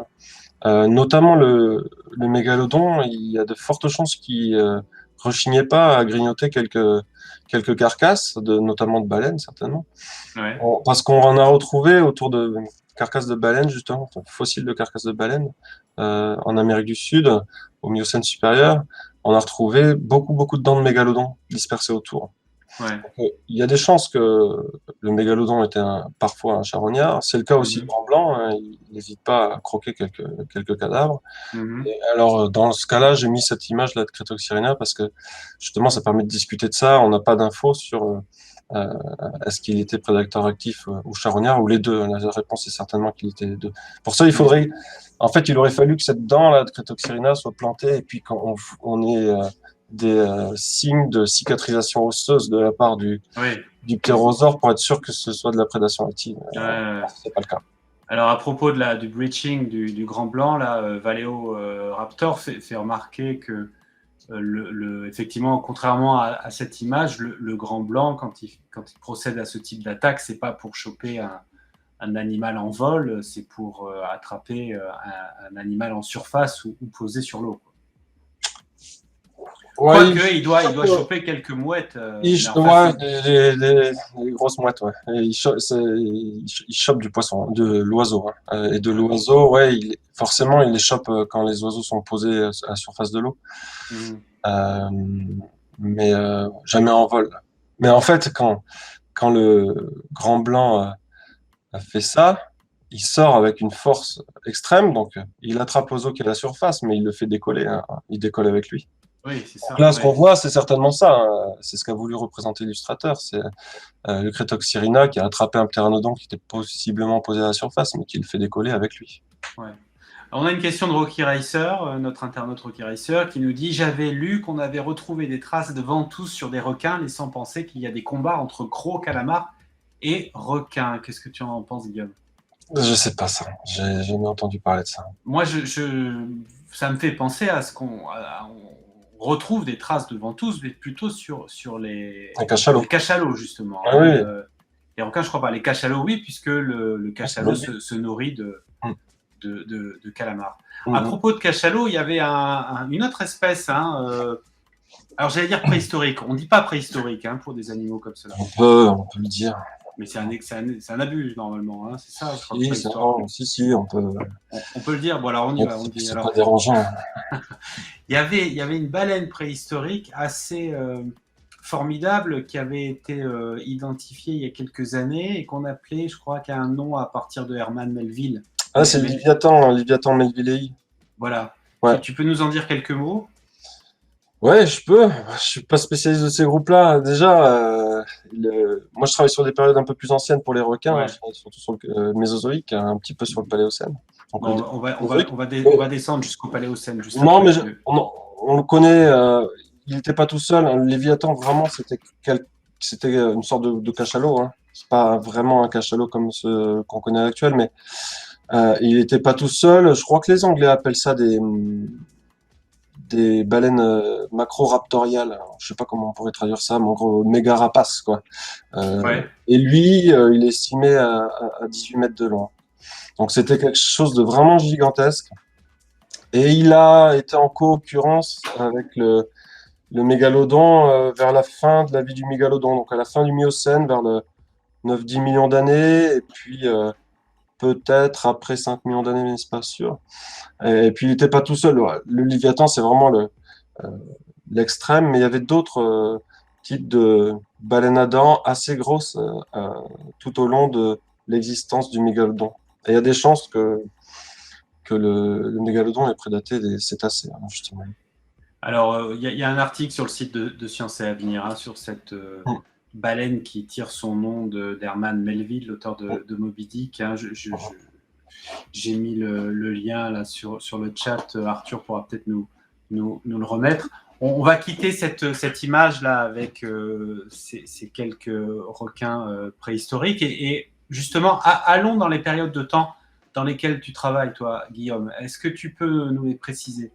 hein. Notamment le mégalodon, il y a de fortes chances qu'il rechignait pas à grignoter quelques carcasses, notamment de baleines certainement. Ouais. Parce qu'on en a retrouvé autour de carcasses de baleines, justement, enfin, fossiles de carcasses de baleines, en Amérique du Sud, au Miocène supérieur. On a retrouvé beaucoup de dents de mégalodon dispersées autour. Ouais. Donc, il y a des chances que le mégalodon était parfois un charognard. C'est le cas aussi du Mhm. grand blanc, hein. Il n'hésite pas à croquer quelques cadavres. Mhm. Et alors, dans ce cas-là, j'ai mis cette image-là de Crétoxyrina parce que justement, ça permet de discuter de ça. On n'a pas d'infos sur est-ce qu'il était prédateur actif ou charognard ou les deux. La réponse est certainement qu'il était les deux. Pour ça, en fait, il aurait fallu que cette dent-là de Crétoxyrina soit plantée et puis on ait des signes de cicatrisation osseuse de la part Oui. du ptérosaure pour être sûr que ce soit de la prédation active. C'est pas le cas. Alors, à propos du breaching du grand blanc, là, Valeo Raptor fait remarquer que, effectivement, contrairement à cette image, le grand blanc, quand il procède à ce type d'attaque, c'est pas pour choper un animal en vol, c'est pour attraper un animal en surface ou posé sur l'eau. Ouais, Quoique, il doit choper quelques mouettes. Mais ouais, enfin, les grosses mouettes, ouais. Et il chope du poisson, de l'oiseau, hein. Et de l'oiseau, ouais, forcément, il les chope quand les oiseaux sont posés à la surface de l'eau. Mhm. Euh, mais jamais en vol. Mais en fait, quand le grand blanc a fait ça, il sort avec une force extrême, donc il attrape l'oiseau qui est à la surface, mais il le fait décoller, hein. Il décolle avec lui. Oui, c'est Donc ça. là, ce qu'on Ouais. voit, c'est certainement ça, hein. C'est ce qu'a voulu représenter l'illustrateur. C'est le Crétoxyrina qui a attrapé un ptéranodon qui était possiblement posé à la surface, mais qui le fait décoller avec lui. Ouais. On a une question de Rocky Racer, notre internaute Rocky Racer, qui nous dit: j'avais lu qu'on avait retrouvé des traces de ventouses sur des requins, laissant penser qu'il y a des combats entre crocs, calamars et requins. Qu'est-ce que tu en penses, Guillaume? Je sais pas ça. J'ai jamais entendu parler de ça. Moi, ça me fait penser à ce on retrouve des traces de ventouses, mais plutôt sur Un cachalot. les cachalots, justement. Ah Hein. oui, Les requins, je crois pas. Les cachalots, oui, puisque le c'est cachalot logique. se nourrit Mm. de calamars. À Mm. propos de cachalot, il y avait une autre espèce, hein, alors j'allais dire préhistorique. On ne dit pas préhistorique, hein, pour des animaux comme cela. On peut le dire. Mais c'est un abus, normalement, hein, c'est ça, je crois, Si, préhistoire. si, on peut. On peut le dire. Bon, alors on y va, on le dit. C'est pas Alors, dérangeant. il y avait une baleine préhistorique assez formidable qui avait été identifiée il y a quelques années et qu'on appelait, je crois, qu'à un nom à partir de Herman Melville. Ah, c'est le Léviathan, hein, Léviathan Melvillei. Voilà. Ouais. Tu peux nous en dire quelques mots? Ouais, je peux. Je suis pas spécialiste de ces groupes-là. Déjà, moi, je travaille sur des périodes un peu plus anciennes pour les requins, hein. Je Ouais. travaille surtout sur le Mésozoïque, hein, un petit peu sur le Paléocène. Donc le Bon, Mésozoïque. on Mais- va descendre jusqu'au Paléocène juste non, après. mais on le connaît. Il n'était pas tout seul, hein. Le Léviathan, vraiment, c'était une sorte de cachalot, hein. C'est pas vraiment un cachalot comme ceux qu'on connaît à l'actuel, mais il n'était pas tout seul. Je crois que les Anglais appellent ça des baleines macro-raptoriales. Alors, je sais pas comment on pourrait traduire ça, mais en gros, méga rapaces, quoi. Ouais. Et lui, il est estimé à 18 mètres de long. Donc c'était quelque chose de vraiment gigantesque. Et il a été en co-occurrence avec le mégalodon vers la fin de la vie du mégalodon, donc à la fin du Miocène, vers le 9-10 millions d'années, et puis peut-être après 5 millions d'années, mais c'est pas sûr. Et puis il n'était pas tout seul. Ouais. Le Léviathan, c'est vraiment euh, l'extrême, mais il y avait d'autres types de baleines à dents assez grosses tout au long de l'existence du mégalodon. Et il y a des chances que le mégalodon ait prédaté des cétacés, hein, justement. Alors, y a un article sur le site de Science et Avenir hein, sur cette Mm. baleine qui tire son nom d'Herman Melville, l'auteur de Moby Dick. Hein. J'ai mis le lien là sur le chat. Arthur pourra peut-être nous le remettre. On va quitter cette image-là avec ces quelques requins préhistoriques. Et justement, allons dans les périodes de temps dans lesquelles tu travailles, toi, Guillaume. Est-ce que tu peux nous les préciser?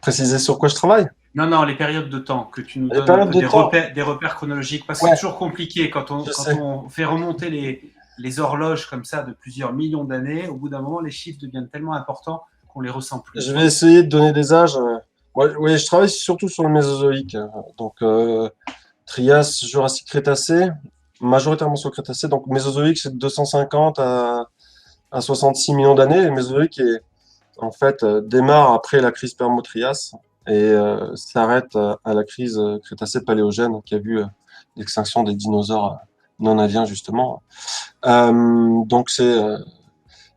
Préciser sur quoi je travaille? Non, non, les périodes de temps, que tu nous Les donnes un périodes peu de temps, des repères chronologiques, parce que c'est ouais, toujours compliqué je quand sais. on fait remonter les horloges comme ça de plusieurs millions d'années. Au bout d'un moment, les chiffres deviennent tellement importants qu'on les ressent plus, Je vais quoi. essayer de donner des âges. Ouais, je travaille surtout sur le Mésozoïque, hein. Donc, Trias, Jurassique, Crétacé, majoritairement sur le Crétacé. Donc, Mésozoïque, c'est de 250 à 66 millions d'années. Le Mésozoïque en fait, démarre après la crise Permo-Trias et s'arrête à la crise Crétacé-Paléogène qui a vu l'extinction des dinosaures non aviens, justement. Donc, c'est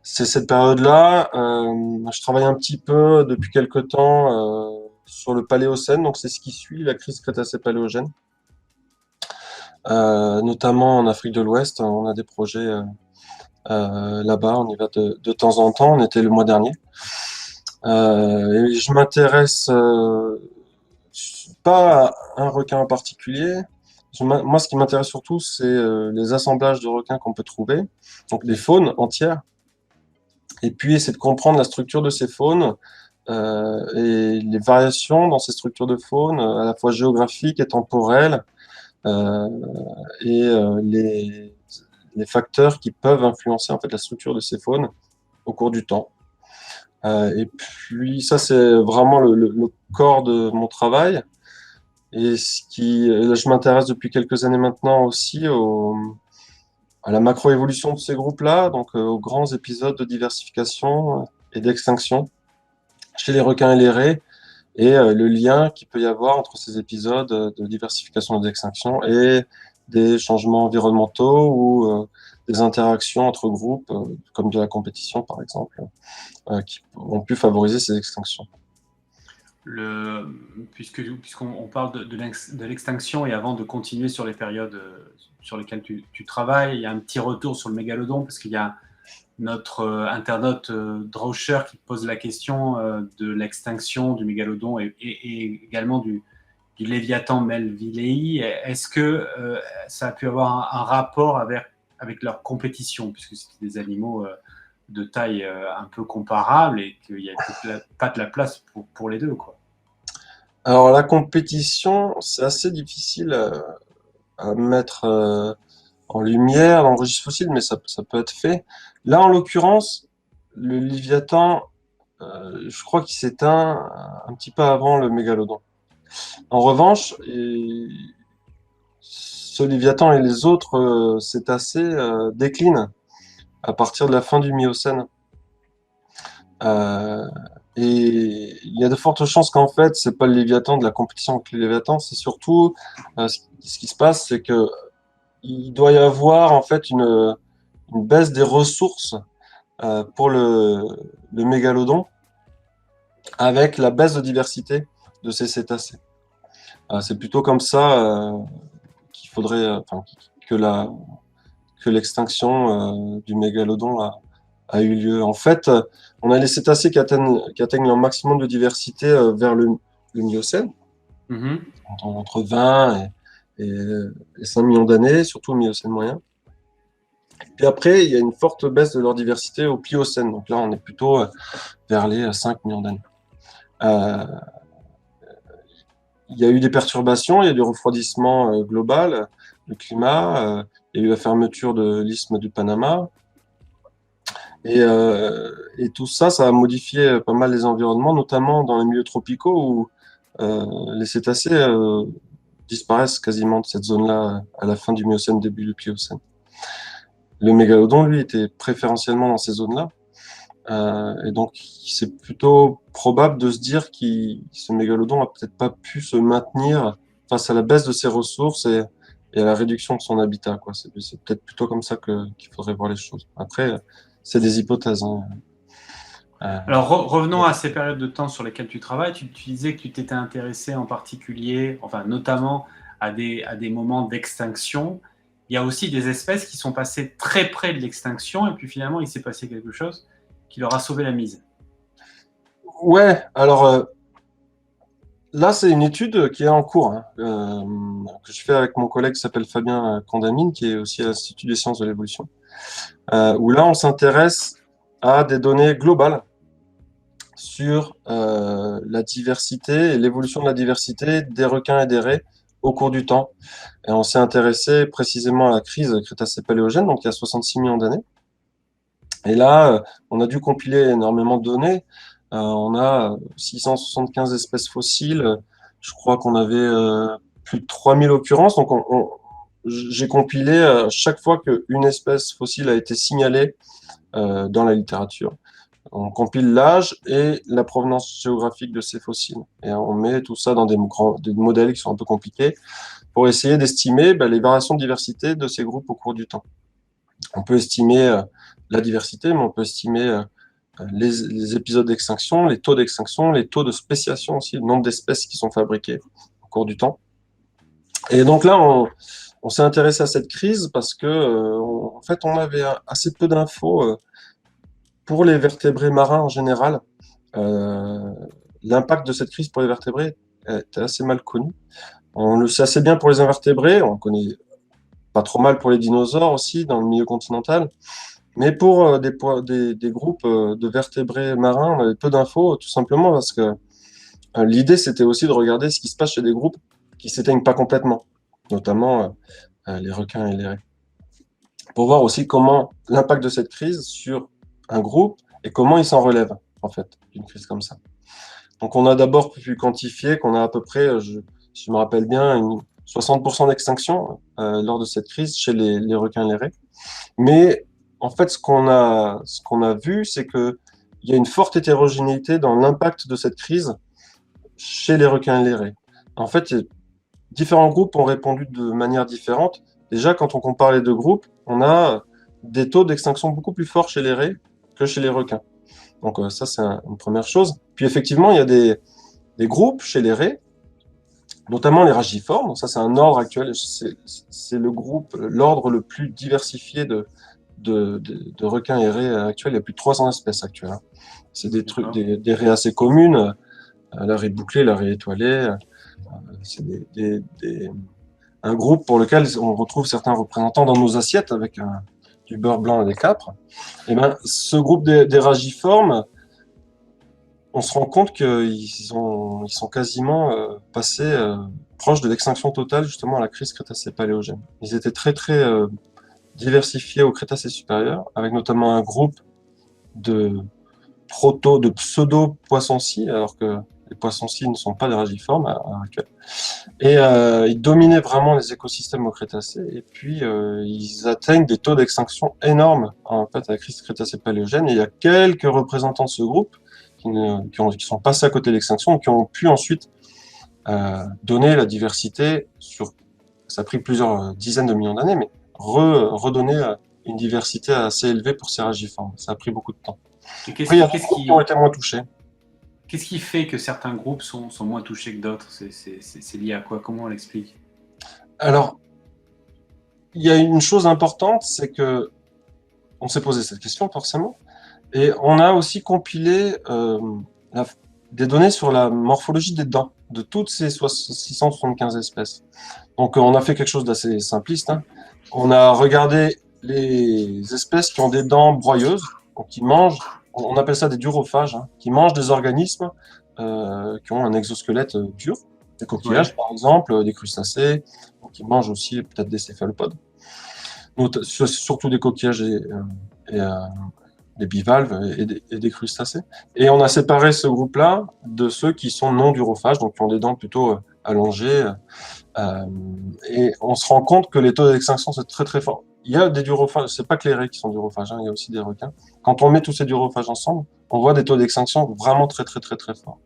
cette période-là. Je travaille un petit peu depuis quelque temps sur le Paléocène, donc c'est ce qui suit la crise Crétacé-Paléogène. Notamment en Afrique de l'Ouest, on a des projets là-bas, on y va de temps en temps, on était le mois dernier. Et je m'intéresse pas à un requin en particulier. Moi, ce qui m'intéresse surtout, c'est les assemblages de requins qu'on peut trouver, donc les faunes entières, et puis essayer de comprendre la structure de ces faunes et les variations dans ces structures de faune, à la fois géographiques et temporelles, euh, et les facteurs qui peuvent influencer en fait la structure de ces faunes au cours du temps. Et puis ça, c'est vraiment le corps de mon travail. Et là, je m'intéresse depuis quelques années maintenant aussi à la macroévolution de ces groupes-là, donc aux grands épisodes de diversification et d'extinction chez les requins et les raies, et le lien qu'il peut y avoir entre ces épisodes de diversification et d'extinction et des changements environnementaux ou des interactions entre groupes, comme de la compétition par exemple, qui ont pu favoriser ces extinctions. Puisqu'on parle de l'extinction et avant de continuer sur les périodes sur lesquelles tu travailles, il y a un petit retour sur le mégalodon parce qu'il y a notre internaute Drauscher qui pose la question de l'extinction du mégalodon et également du Léviathan Melvillei. Est-ce que ça a pu avoir un rapport avec leur compétition, puisque c'était des animaux de taille un peu comparable et qu'il n'y a pas de la place pour les deux, quoi. Alors la compétition, c'est assez difficile à mettre en lumière dans le registre fossile, mais ça peut être fait. Là, en l'occurrence, le Léviathan, je crois qu'il s'éteint un petit peu avant le mégalodon. En revanche, ce Léviathan et les autres cétacés déclinent à partir de la fin du Miocène. Euh, et il y a de fortes chances qu'en fait, c'est pas le Léviathan de la compétition avec le Léviathan, c'est surtout ce qui se passe, c'est que il doit y avoir en fait une baisse des ressources pour le mégalodon avec la baisse de diversité de ces cétacés. C'est plutôt comme ça qu'il faudrait, enfin, que la que l'extinction du mégalodon a eu lieu. En fait, on a les cétacés qui atteignent leur maximum de diversité vers le Miocène, Mhm. entre 20 et 5 millions d'années, surtout le Miocène moyen. Puis après, il y a une forte baisse de leur diversité au Pliocène. Donc là, on est plutôt vers les 5 millions d'années. Euh, il y a eu des perturbations, il y a eu du refroidissement global du climat, il y a eu la fermeture de l'isthme du Panama. Et tout ça, ça a modifié pas mal les environnements, notamment dans les milieux tropicaux où les cétacés disparaissent quasiment de cette zone-là à la fin du Miocène, début du Pliocène. Le mégalodon, lui, était préférentiellement dans ces zones-là. Et donc, c'est plutôt probable de se dire que ce mégalodon a peut-être pas pu se maintenir face à la baisse de ses ressources et à la réduction de son habitat, quoi. C'est peut-être plutôt comme ça qu'il faudrait voir les choses. Après, c'est des hypothèses, hein. Alors revenons à ces périodes de temps sur lesquelles tu travailles. Tu disais que tu t'étais intéressé en particulier, enfin notamment à des moments d'extinction. Il y a aussi des espèces qui sont passées très près de l'extinction et puis finalement il s'est passé quelque chose qui leur a sauvé la mise. Ouais, alors là, c'est une étude qui est en cours, hein, que je fais avec mon collègue qui s'appelle Fabien Condamine, qui est aussi à l'Institut des sciences de l'évolution, où là, on s'intéresse à des données globales sur la diversité et l'évolution de la diversité des requins et des raies au cours du temps. Et on s'est intéressé précisément à la crise Crétacé-Paléogène, donc il y a 66 millions d'années. Et là, on a dû compiler énormément de données. On a 675 espèces fossiles. Je crois qu'on avait plus de 3000 occurrences. Donc, j'ai compilé chaque fois qu'une espèce fossile a été signalée dans la littérature. On compile l'âge et la provenance géographique de ces fossiles. Et on met tout ça dans des modèles qui sont un peu compliqués pour essayer d'estimer les variations de diversité de ces groupes au cours du temps. On peut estimer la diversité, mais on peut estimer les épisodes d'extinction, les taux d'extinction, les taux de spéciation aussi, le nombre d'espèces qui sont fabriquées au cours du temps. Et donc là, on s'est intéressé à cette crise parce que, en fait, on avait assez peu d'infos pour les vertébrés marins en général. Euh, L'impact de cette crise pour les vertébrés était assez mal connu. On le sait assez bien pour les invertébrés, on connaît pas trop mal pour les dinosaures aussi dans le milieu continental. Mais pour des groupes de vertébrés marins, on avait peu d'infos, tout simplement parce que l'idée, c'était aussi de regarder ce qui se passe chez des groupes qui s'éteignent pas complètement, notamment les requins et les raies. Pour voir aussi comment l'impact de cette crise sur un groupe et comment il s'en relève, en fait, d'une crise comme ça. Donc, on a d'abord pu quantifier qu'on a à peu près, si je me rappelle bien, 60% d'extinction lors de cette crise chez les requins et les raies. Mais en fait, ce qu'on a vu, c'est qu'il y a une forte hétérogénéité dans l'impact de cette crise chez les requins et les raies. En fait, différents groupes ont répondu de manière différente. Déjà, quand on compare les deux groupes, on a des taux d'extinction beaucoup plus forts chez les raies que chez les requins. Donc ça, c'est une première chose. Puis effectivement, il y a des groupes chez les raies, notamment les ragiformes. Donc, ça, c'est un ordre actuel. C'est l'ordre le plus diversifié de requins et raies actuels. Il y a plus de 300 espèces actuelles, hein. C'est des raies assez communes. La raie bouclée, la raie étoilée. C'est un groupe pour lequel on retrouve certains représentants dans nos assiettes avec du beurre blanc et des capres. Et ben, ce groupe des ragiformes, on se rend compte qu'ils sont quasiment passés proches de l'extinction totale, justement, à la crise Crétacé-Paléogène. Ils étaient très, très diversifiés au Crétacé supérieur, avec notamment un groupe de de pseudo-poissons-scies, alors que Les poissons-ci ne sont pas des ragiformes à l'heure actuelle. Et ils dominaient vraiment les écosystèmes au Crétacé. Et puis, ils atteignent des taux d'extinction énormes, en fait, à la crise Crétacé-Paléogène. Et il y a quelques représentants de ce groupe qui sont passés à côté de l'extinction, qui ont pu ensuite donner la diversité ça a pris plusieurs dizaines de millions d'années, mais redonner une diversité assez élevée pour ces ragiformes. Ça a pris beaucoup de temps. Et Après, il y a des groupes qui ont été moins touchés. qu'est-ce qui fait que certains groupes sont moins touchés que d'autres? C'est lié à quoi? Comment on l'explique? Alors, il y a une chose importante, c'est que on s'est posé cette question forcément, et on a aussi compilé des données sur la morphologie des dents de toutes ces 675 espèces. Donc, on a fait quelque chose d'assez simpliste, hein. On a regardé les espèces qui ont des dents broyeuses, donc qui mangent, on appelle ça des durophages, hein, qui mangent des organismes qui ont un exosquelette dur, des coquillages par exemple, des crustacés, donc qui mangent aussi peut-être des céphalopodes, surtout des coquillages et des bivalves et des crustacés. Et on a séparé ce groupe-là de ceux qui sont non durophages, donc qui ont des dents plutôt allongées. Et on se rend compte que les taux d'extinction, c'est très très fort. Il y a des durophages, c'est pas que les raies qui sont durophages, hein, il y a aussi des requins. Quand on met tous ces durophages ensemble, on voit des taux d'extinction vraiment très très très très forts.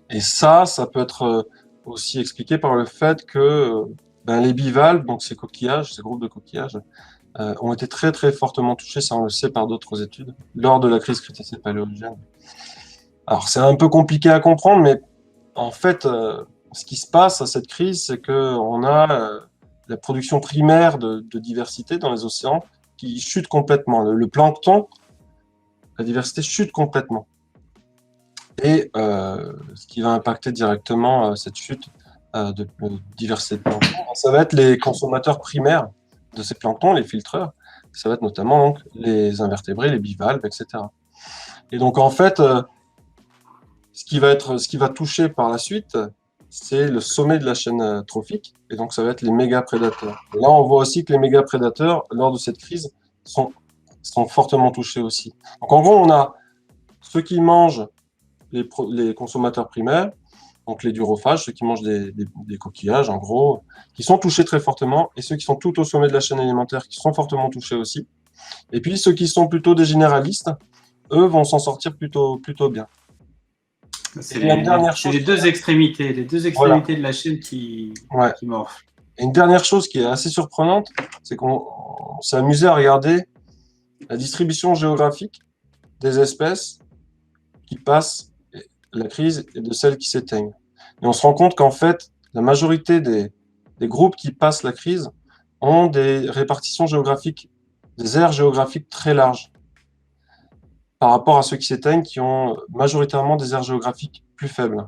Et ça peut être aussi expliqué par le fait que les bivalves, donc ces coquillages, ces groupes de coquillages, ont été très très fortement touchés, ça on le sait par d'autres études, lors de la crise Crétacé-Paléogène. Alors c'est un peu compliqué à comprendre, mais en fait, ce qui se passe à cette crise, c'est qu'on a la production primaire de diversité dans les océans qui chute complètement. Le plancton, la diversité chute complètement. Et ce qui va impacter directement cette chute de diversité de plancton, ça va être les consommateurs primaires de ces planctons, les filtreurs. Ça va être notamment donc, les invertébrés, les bivalves, etc. Et donc en fait, ce qui va toucher par la suite, c'est le sommet de la chaîne trophique, et donc ça va être les méga prédateurs. Et là, on voit aussi que les méga prédateurs, lors de cette crise, sont fortement touchés aussi. Donc en gros, on a ceux qui mangent les consommateurs primaires, donc les durophages, ceux qui mangent des coquillages, en gros, qui sont touchés très fortement, et ceux qui sont tout au sommet de la chaîne alimentaire, qui sont fortement touchés aussi. Et puis ceux qui sont plutôt des généralistes, eux vont s'en sortir plutôt bien. C'est les deux extrémités, voilà, de la chaîne qui morflent. Et une dernière chose qui est assez surprenante, c'est qu'on s'est amusé à regarder la distribution géographique des espèces qui passent la crise et de celles qui s'éteignent. Et on se rend compte qu'en fait, la majorité des groupes qui passent la crise ont des répartitions géographiques, des aires géographiques très larges par rapport à ceux qui s'éteignent qui ont majoritairement des aires géographiques plus faibles,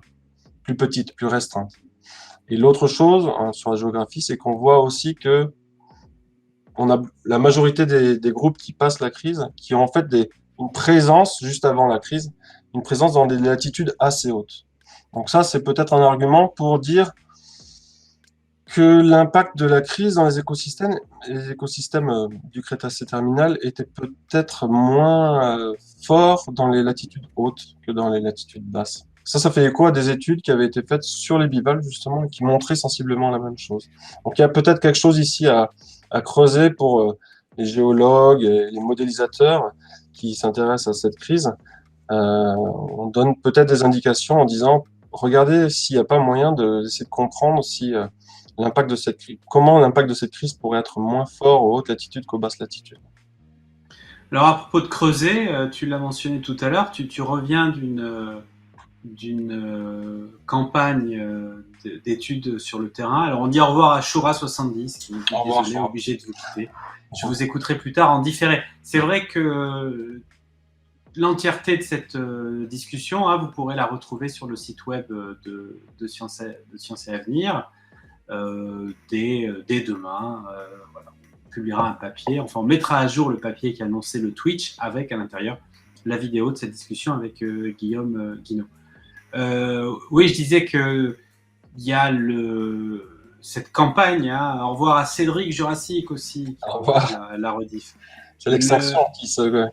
plus petites, plus restreintes. Et l'autre chose sur la géographie, c'est qu'on voit aussi que on a la majorité des groupes qui passent la crise, qui ont en fait une présence juste avant la crise, une présence dans des latitudes assez hautes. Donc ça, c'est peut-être un argument pour dire que l'impact de la crise dans les écosystèmes du Crétacé terminal était peut-être moins fort dans les latitudes hautes que dans les latitudes basses. Ça fait écho à des études qui avaient été faites sur les bivalves, justement, et qui montraient sensiblement la même chose. Donc il y a peut-être quelque chose ici à creuser pour les géologues et les modélisateurs qui s'intéressent à cette crise. On donne peut-être des indications en disant, regardez s'il n'y a pas moyen d'essayer de comprendre si l'impact de cette crise, comment l'impact de cette crise pourrait être moins fort aux hautes latitudes qu'aux basses latitudes. Alors à propos de creuser, tu l'as mentionné tout à l'heure, tu reviens d'une campagne d'études sur le terrain. Alors on dit au revoir à Shura70 qui est désolé, obligé de vous quitter. Je vous écouterai plus tard en différé. C'est vrai que l'entièreté de cette discussion, vous pourrez la retrouver sur le site web de Sciences et Avenir dès demain. Voilà. On publiera un papier, enfin on mettra à jour le papier qui annonçait le Twitch avec à l'intérieur la vidéo de cette discussion avec Guillaume Guinaud. Oui, je disais qu'il y a cette campagne, au revoir à Cédric Jurassique aussi, au revoir. La rediff. C'est l'extinction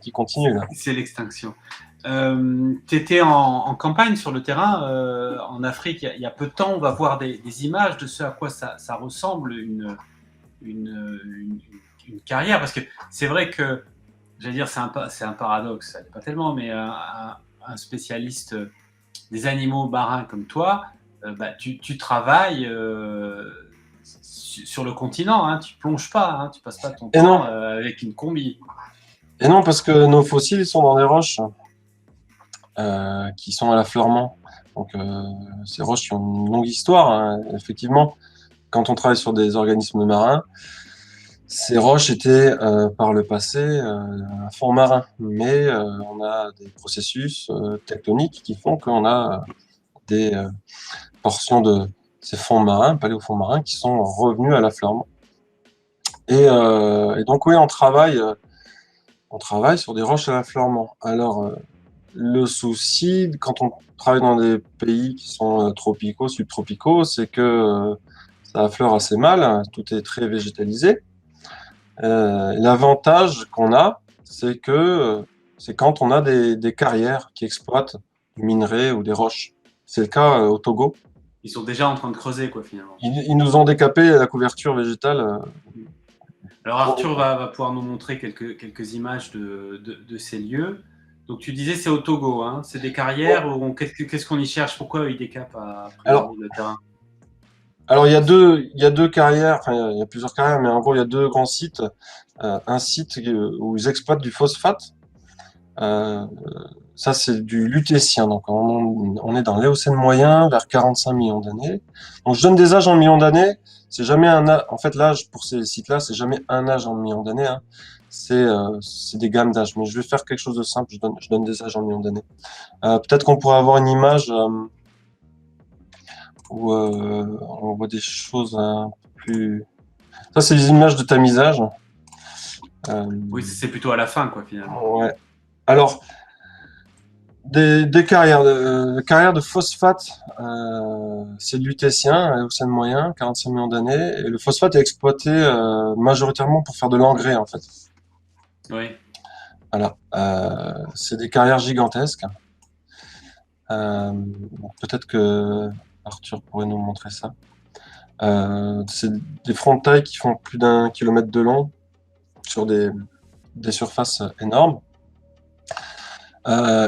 qui continue là. C'est l'extinction. Tu étais en campagne sur le terrain en Afrique il y a peu de temps. On va voir des images de ce à quoi ça ressemble une, une carrière. Parce que c'est vrai que, j'allais dire, c'est un paradoxe, ça n'est pas tellement, mais un spécialiste des animaux marins comme toi, bah, tu travailles sur le continent, hein, tu plonges pas, hein, tu passes pas ton Et non, temps avec une combi. et non, parce que nos fossiles ils sont dans des roches qui sont à l'affleurement. Donc, ces roches qui ont une longue histoire, hein. Effectivement, quand on travaille sur des organismes marins, ces roches étaient par le passé un fond marin, mais on a des processus tectoniques qui font qu'on a des portions de ces fonds marins, paléofonds marins, qui sont revenus à l'affleurement. Et donc oui, on travaille sur des roches à l'affleurement. Alors le souci, quand on travaille dans des pays qui sont tropicaux, subtropicaux, c'est que ça affleure assez mal, tout est très végétalisé. L'avantage qu'on a, c'est que c'est quand on a des carrières qui exploitent du minerai ou des roches. C'est le cas au Togo. Ils sont déjà en train de creuser, quoi, finalement. Ils nous ont décapé la couverture végétale. Alors Arthur va pouvoir nous montrer quelques images de ces lieux. Donc tu disais c'est au Togo, hein, c'est des carrières. Qu'est-ce qu'on y cherche? Pourquoi ils décapent après Alors, le terrain? alors il y a deux carrières, enfin il y a plusieurs carrières, mais en gros il y a deux grands sites. Un site où ils exploitent du phosphate. Euh, Ça c'est du lutétien, donc on est dans l'Éocène moyen, vers 45 millions d'années. Donc je donne des âges en millions d'années. C'est jamais en fait l'âge pour ces sites-là, c'est jamais un âge en millions d'années, hein. C'est des gammes d'âge. Mais je vais faire quelque chose de simple. Je donne des âges en millions d'années. Peut-être qu'on pourrait avoir une image où on voit des choses un peu plus. Ça, c'est des images de tamisage. Oui, c'est plutôt à la fin, quoi, finalement. Ouais. Alors, des carrières de phosphate, c'est du lutétien, Éocène moyen, 45 millions d'années. Et le phosphate est exploité majoritairement pour faire de l'engrais, en fait. Oui. Voilà. C'est des carrières gigantesques. Peut-être que Arthur pourrait nous montrer ça. C'est des frontailles qui font plus d'1 kilomètre de long sur des surfaces énormes.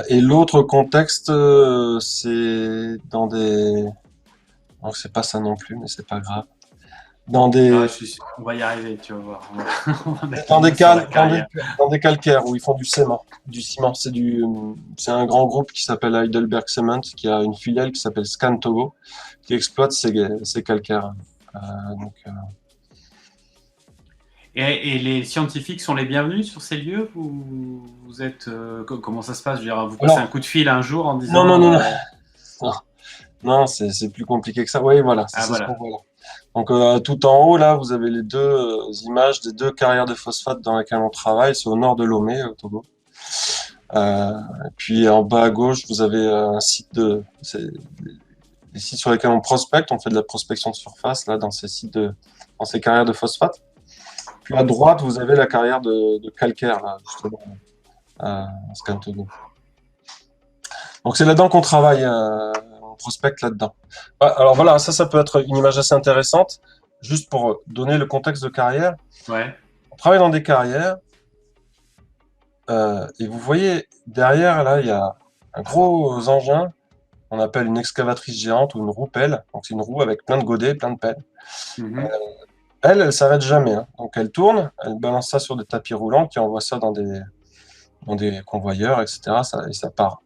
Et l'autre contexte, c'est dans des... Donc c'est pas ça non plus, mais c'est pas grave. Dans Ah, des, on va y arriver, tu vas voir. On va mettre la dans des, main sur la cal- carrière. dans des calcaires où ils font du ciment. Du ciment, c'est un grand groupe qui s'appelle Heidelberg Cement, qui a une filiale qui s'appelle Scan Togo, qui exploite ces calcaires. Donc, Et les scientifiques sont les bienvenus sur ces lieux? Vous êtes comment ça se passe? Je veux dire, vous passez un alors, coup de fil un jour en non, non, disant non, non. Non, c'est plus compliqué que ça. Oui, voilà, ah c'est ce qu'on voilà. voit là. Donc, tout en haut, là, vous avez les deux images des deux carrières de phosphate dans lesquelles on travaille. C'est au nord de Lomé, au Togo. Et puis, en bas à gauche, vous avez un site c'est les sites sur lesquels on prospecte. On fait de la prospection de surface, là, dans ces carrières de phosphate. Puis, à droite, vous avez la carrière de calcaire, là, justement, à Scan Togo. Donc, c'est là-dedans qu'on travaille. On prospecte là-dedans. Ouais, alors voilà, ça peut être une image assez intéressante, juste pour donner le contexte de carrière. Ouais. On travaille dans des carrières, et vous voyez derrière, là, il y a un gros engin qu'on appelle une excavatrice géante ou une roue-pelle. Donc c'est une roue avec plein de godets, plein de pelles. Mhm. Elle s'arrête jamais, hein. Donc elle tourne, elle balance ça sur des tapis roulants qui envoient ça dans des convoyeurs, etc. Et ça part.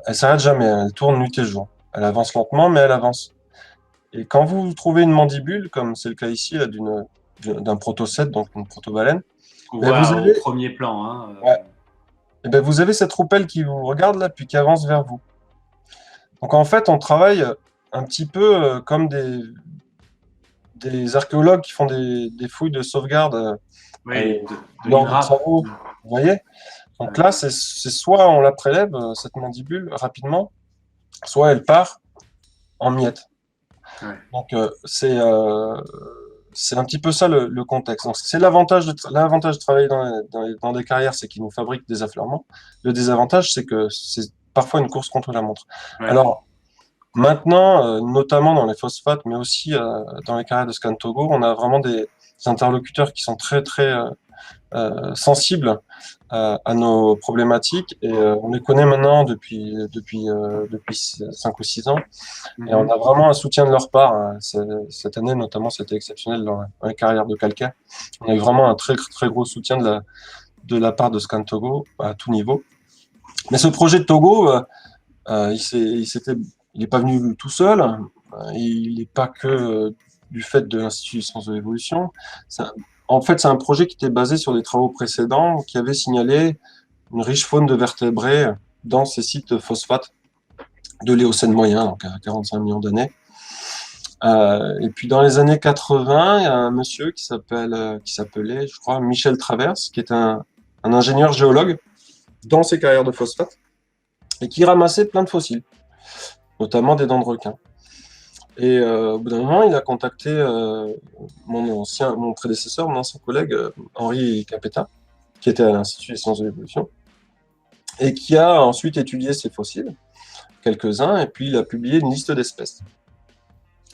Elle s'arrête jamais, hein. Elle tourne nuit et jour. Elle avance lentement, mais elle avance. Et quand vous trouvez une mandibule, comme c'est le cas ici là, d'un protocète, donc une proto-baleine, On ben vous voit au avez, premier plan. Hein, ouais, et ben vous avez cette roupelle qui vous regarde là, puis qui avance vers vous. Donc en fait, on travaille un petit peu comme des archéologues qui font des fouilles de sauvegarde oui, de lors de l'INRAP. travaux. Vous voyez? Donc Ouais. là, c'est soit on la prélève, cette mandibule, rapidement, soit elle part en miettes. Ouais. Donc c'est un petit peu ça le contexte. Donc, c'est l'avantage de travailler dans des carrières, c'est qu'ils nous fabriquent des affleurements. Le désavantage, c'est que c'est parfois une course contre la montre. Ouais. Alors, maintenant, notamment dans les phosphates, mais aussi dans les carrières de Scan Togo, on a vraiment des interlocuteurs qui sont très, très sensibles à nos problématiques et on les connaît maintenant depuis 5 ou 6 ans et on a vraiment un soutien de leur part. Hein. Cette année notamment, c'était exceptionnel dans les carrières de calcaire. On a eu vraiment un très très gros soutien de la part de Scan Togo à tout niveau. Mais ce projet de Togo, il n'est pas venu tout seul. Il n'est pas que du fait de l'Institut des sciences de l'évolution. En fait, c'est un projet qui était basé sur des travaux précédents qui avaient signalé une riche faune de vertébrés dans ces sites phosphates de l'Éocène moyen, donc à 45 millions d'années. Et puis dans les années 80, il y a un monsieur qui s'appelait, je crois, Michel Traverse, qui est un ingénieur géologue dans ces carrières de phosphate et qui ramassait plein de fossiles, notamment des dents de requin. Et au bout d'un moment, il a contacté mon prédécesseur, mon ancien collègue, Henri Capetta, qui était à l'Institut des sciences de l'évolution, et qui a ensuite étudié ces fossiles, quelques-uns, et puis il a publié une liste d'espèces.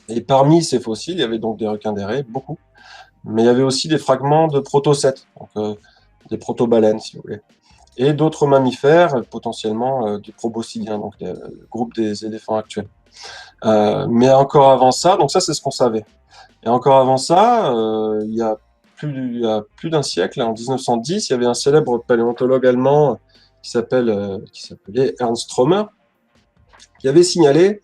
Et parmi ces fossiles, il y avait donc des requins des raies, beaucoup, mais il y avait aussi des fragments de protocètes, donc des protobaleines, si vous voulez, et d'autres mammifères, potentiellement du proboscidien, donc le groupe des éléphants actuels. Mais encore avant ça, donc ça c'est ce qu'on savait. Et encore avant ça, il y a plus d'un siècle, en 1910, il y avait un célèbre paléontologue allemand qui s'appelait Ernst Trömer, qui avait signalé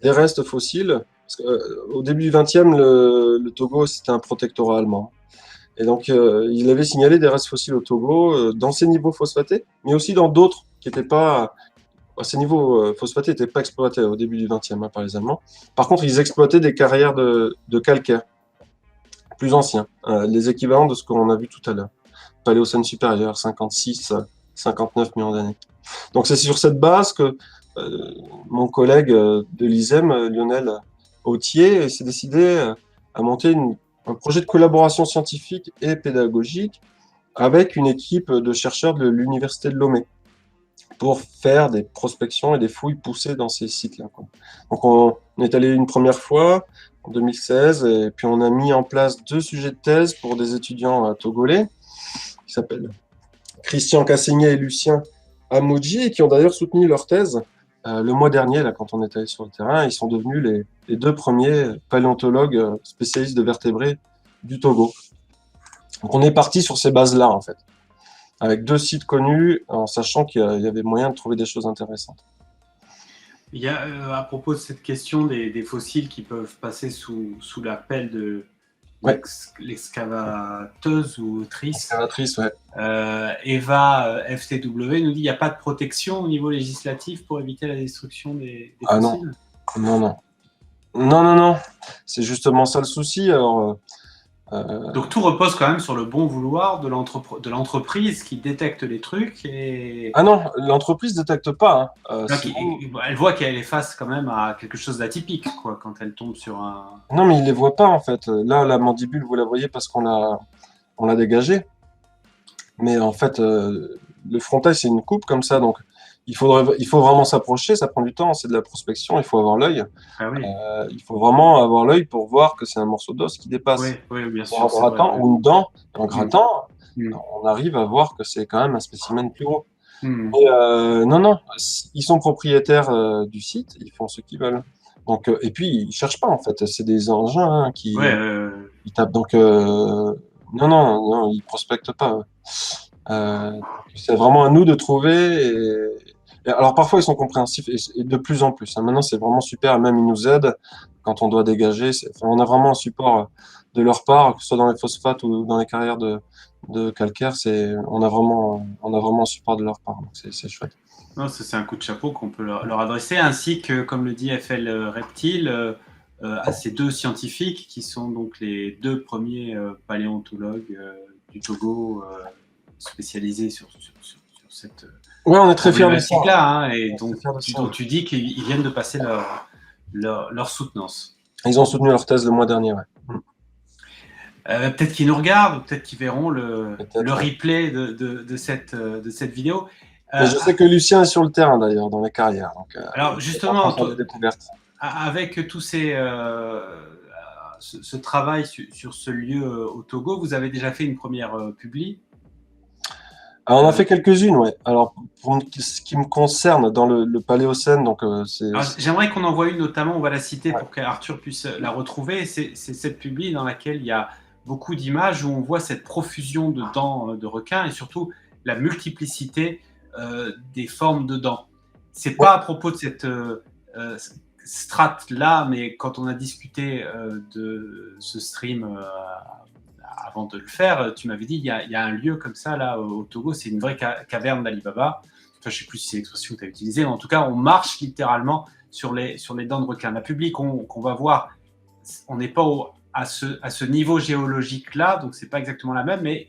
des restes fossiles. Parce que, au début du XXe, le Togo c'était un protectorat allemand. Et donc, il avait signalé des restes fossiles au Togo dans ces niveaux phosphatés, mais aussi dans d'autres qui n'étaient pas. Ces niveaux phosphatés n'étaient pas exploités au début du XXe par les Allemands. Par contre, ils exploitaient des carrières de calcaire plus anciens, les équivalents de ce qu'on a vu tout à l'heure. Paléocène supérieur, 56, 59 millions d'années. Donc, c'est sur cette base que mon collègue de l'ISEM, Lionel Autier, s'est décidé à monter un projet de collaboration scientifique et pédagogique avec une équipe de chercheurs de l'Université de Lomé pour faire des prospections et des fouilles poussées dans ces sites-là. Donc on est allé une première fois en 2016 et puis on a mis en place 2 sujets de thèse pour des étudiants togolais qui s'appellent Christian Cassigné et Lucien Amoudji et qui ont d'ailleurs soutenu leur thèse le mois dernier, là, quand on est allé sur le terrain. Ils sont devenus les 2 premiers paléontologues spécialistes de vertébrés du Togo. Donc on est parti sur ces bases-là, en fait, avec 2 sites connus, en sachant qu'il y avait moyen de trouver des choses intéressantes. Il y a, à propos de cette question des fossiles qui peuvent passer sous la pelle de l'excavateuse ou autrice. Excavatrice, ouais. Eva FTW nous dit qu'il n'y a pas de protection au niveau législatif pour éviter la destruction des fossiles. Non. C'est justement ça le souci. Alors, donc tout repose quand même sur le bon vouloir de l'entreprise qui détecte les trucs et... Ah non, l'entreprise ne détecte pas. Hein. Elle voit qu'elle est face quand même à quelque chose d'atypique quoi, quand elle tombe sur un... Non, mais il ne les voit pas en fait. Là, la mandibule, vous la voyez parce qu'on l'a dégagée. Mais en fait, le frontal, c'est une coupe comme ça. Donc, il faut vraiment s'approcher. Ça prend du temps. C'est de la prospection. Il faut avoir l'œil. Ah oui. Il faut vraiment avoir l'œil pour voir que c'est un morceau d'os qui dépasse. Oui, bien sûr. En grattant ou une dent, en grattant, on arrive à voir que c'est quand même un spécimen plus gros. Et, non, ils sont propriétaires du site. Ils font ce qu'ils veulent. Donc, et puis, ils cherchent pas en fait. C'est des engins qui ils tapent. Donc, non, ils prospectent pas. C'est vraiment à nous de trouver. Alors parfois ils sont compréhensifs et de plus en plus. Hein. Maintenant c'est vraiment super. Même ils nous aident quand on doit dégager. On a vraiment un support de leur part, que ce soit dans les phosphates ou dans les carrières de calcaire. On a vraiment un support de leur part. Donc c'est chouette. Non, c'est un coup de chapeau qu'on peut leur adresser, ainsi que, comme le dit FL Reptile, à ces 2 scientifiques qui sont donc les 2 premiers paléontologues du Togo spécialisés sur cette on est très fiers de ça. Hein, et donc tu dis qu'ils viennent de passer leur soutenance. Ils ont soutenu leur thèse le mois dernier. Ouais. Peut-être qu'ils nous regardent, peut-être qu'ils verront le Peut-être. Ouais. replay de cette vidéo. Mais Euh, je sais que Lucien est sur le terrain d'ailleurs, dans les carrières. Donc, alors il est en train de justement, faire des découvertes. avec tous ce travail sur ce lieu au Togo, vous avez déjà fait une première publi. Alors, on a fait quelques-unes, ouais. Alors, pour ce qui me concerne, dans le Paléocène, donc J'aimerais qu'on envoie une, notamment, on va la citer ouais, pour qu'Arthur puisse la retrouver. C'est cette publi dans laquelle il y a beaucoup d'images où on voit cette profusion de dents de requin et surtout la multiplicité des formes de dents. C'est ouais, pas à propos de cette strate-là, mais quand on a discuté de ce stream avant de le faire, tu m'avais dit il y a un lieu comme ça là au Togo, c'est une vraie caverne d'Alibaba. Enfin, je ne sais plus si c'est l'expression que tu as utilisée, mais en tout cas, on marche littéralement sur les dents de requin. La public qu'on va voir, on n'est pas à ce niveau géologique-là, donc c'est pas exactement la même, mais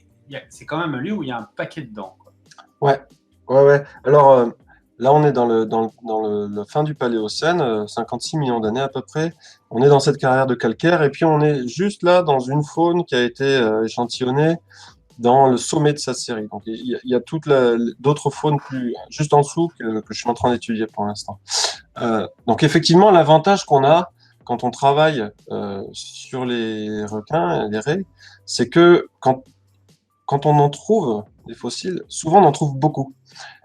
c'est quand même un lieu où il y a un paquet de dents, quoi. ouais, ouais, ouais. Alors, là, on est la fin du Paléocène, 56 millions d'années à peu près. On est dans cette carrière de calcaire, et puis on est juste là dans une faune qui a été échantillonnée dans le sommet de sa série. Donc, il y a d'autres faunes plus juste en dessous que je suis en train d'étudier pour l'instant. Donc, effectivement, l'avantage qu'on a quand on travaille sur les requins, les raies, c'est que quand on en trouve des fossiles, souvent on en trouve beaucoup.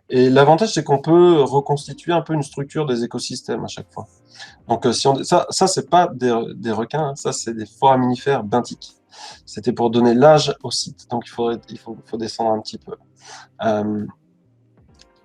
Et l'avantage, c'est qu'on peut reconstituer un peu une structure des écosystèmes à chaque fois. Donc, ça c'est pas des requins, hein, ça, c'est des foraminifères benthiques. C'était pour donner l'âge au site, donc il faut descendre un petit peu. Euh,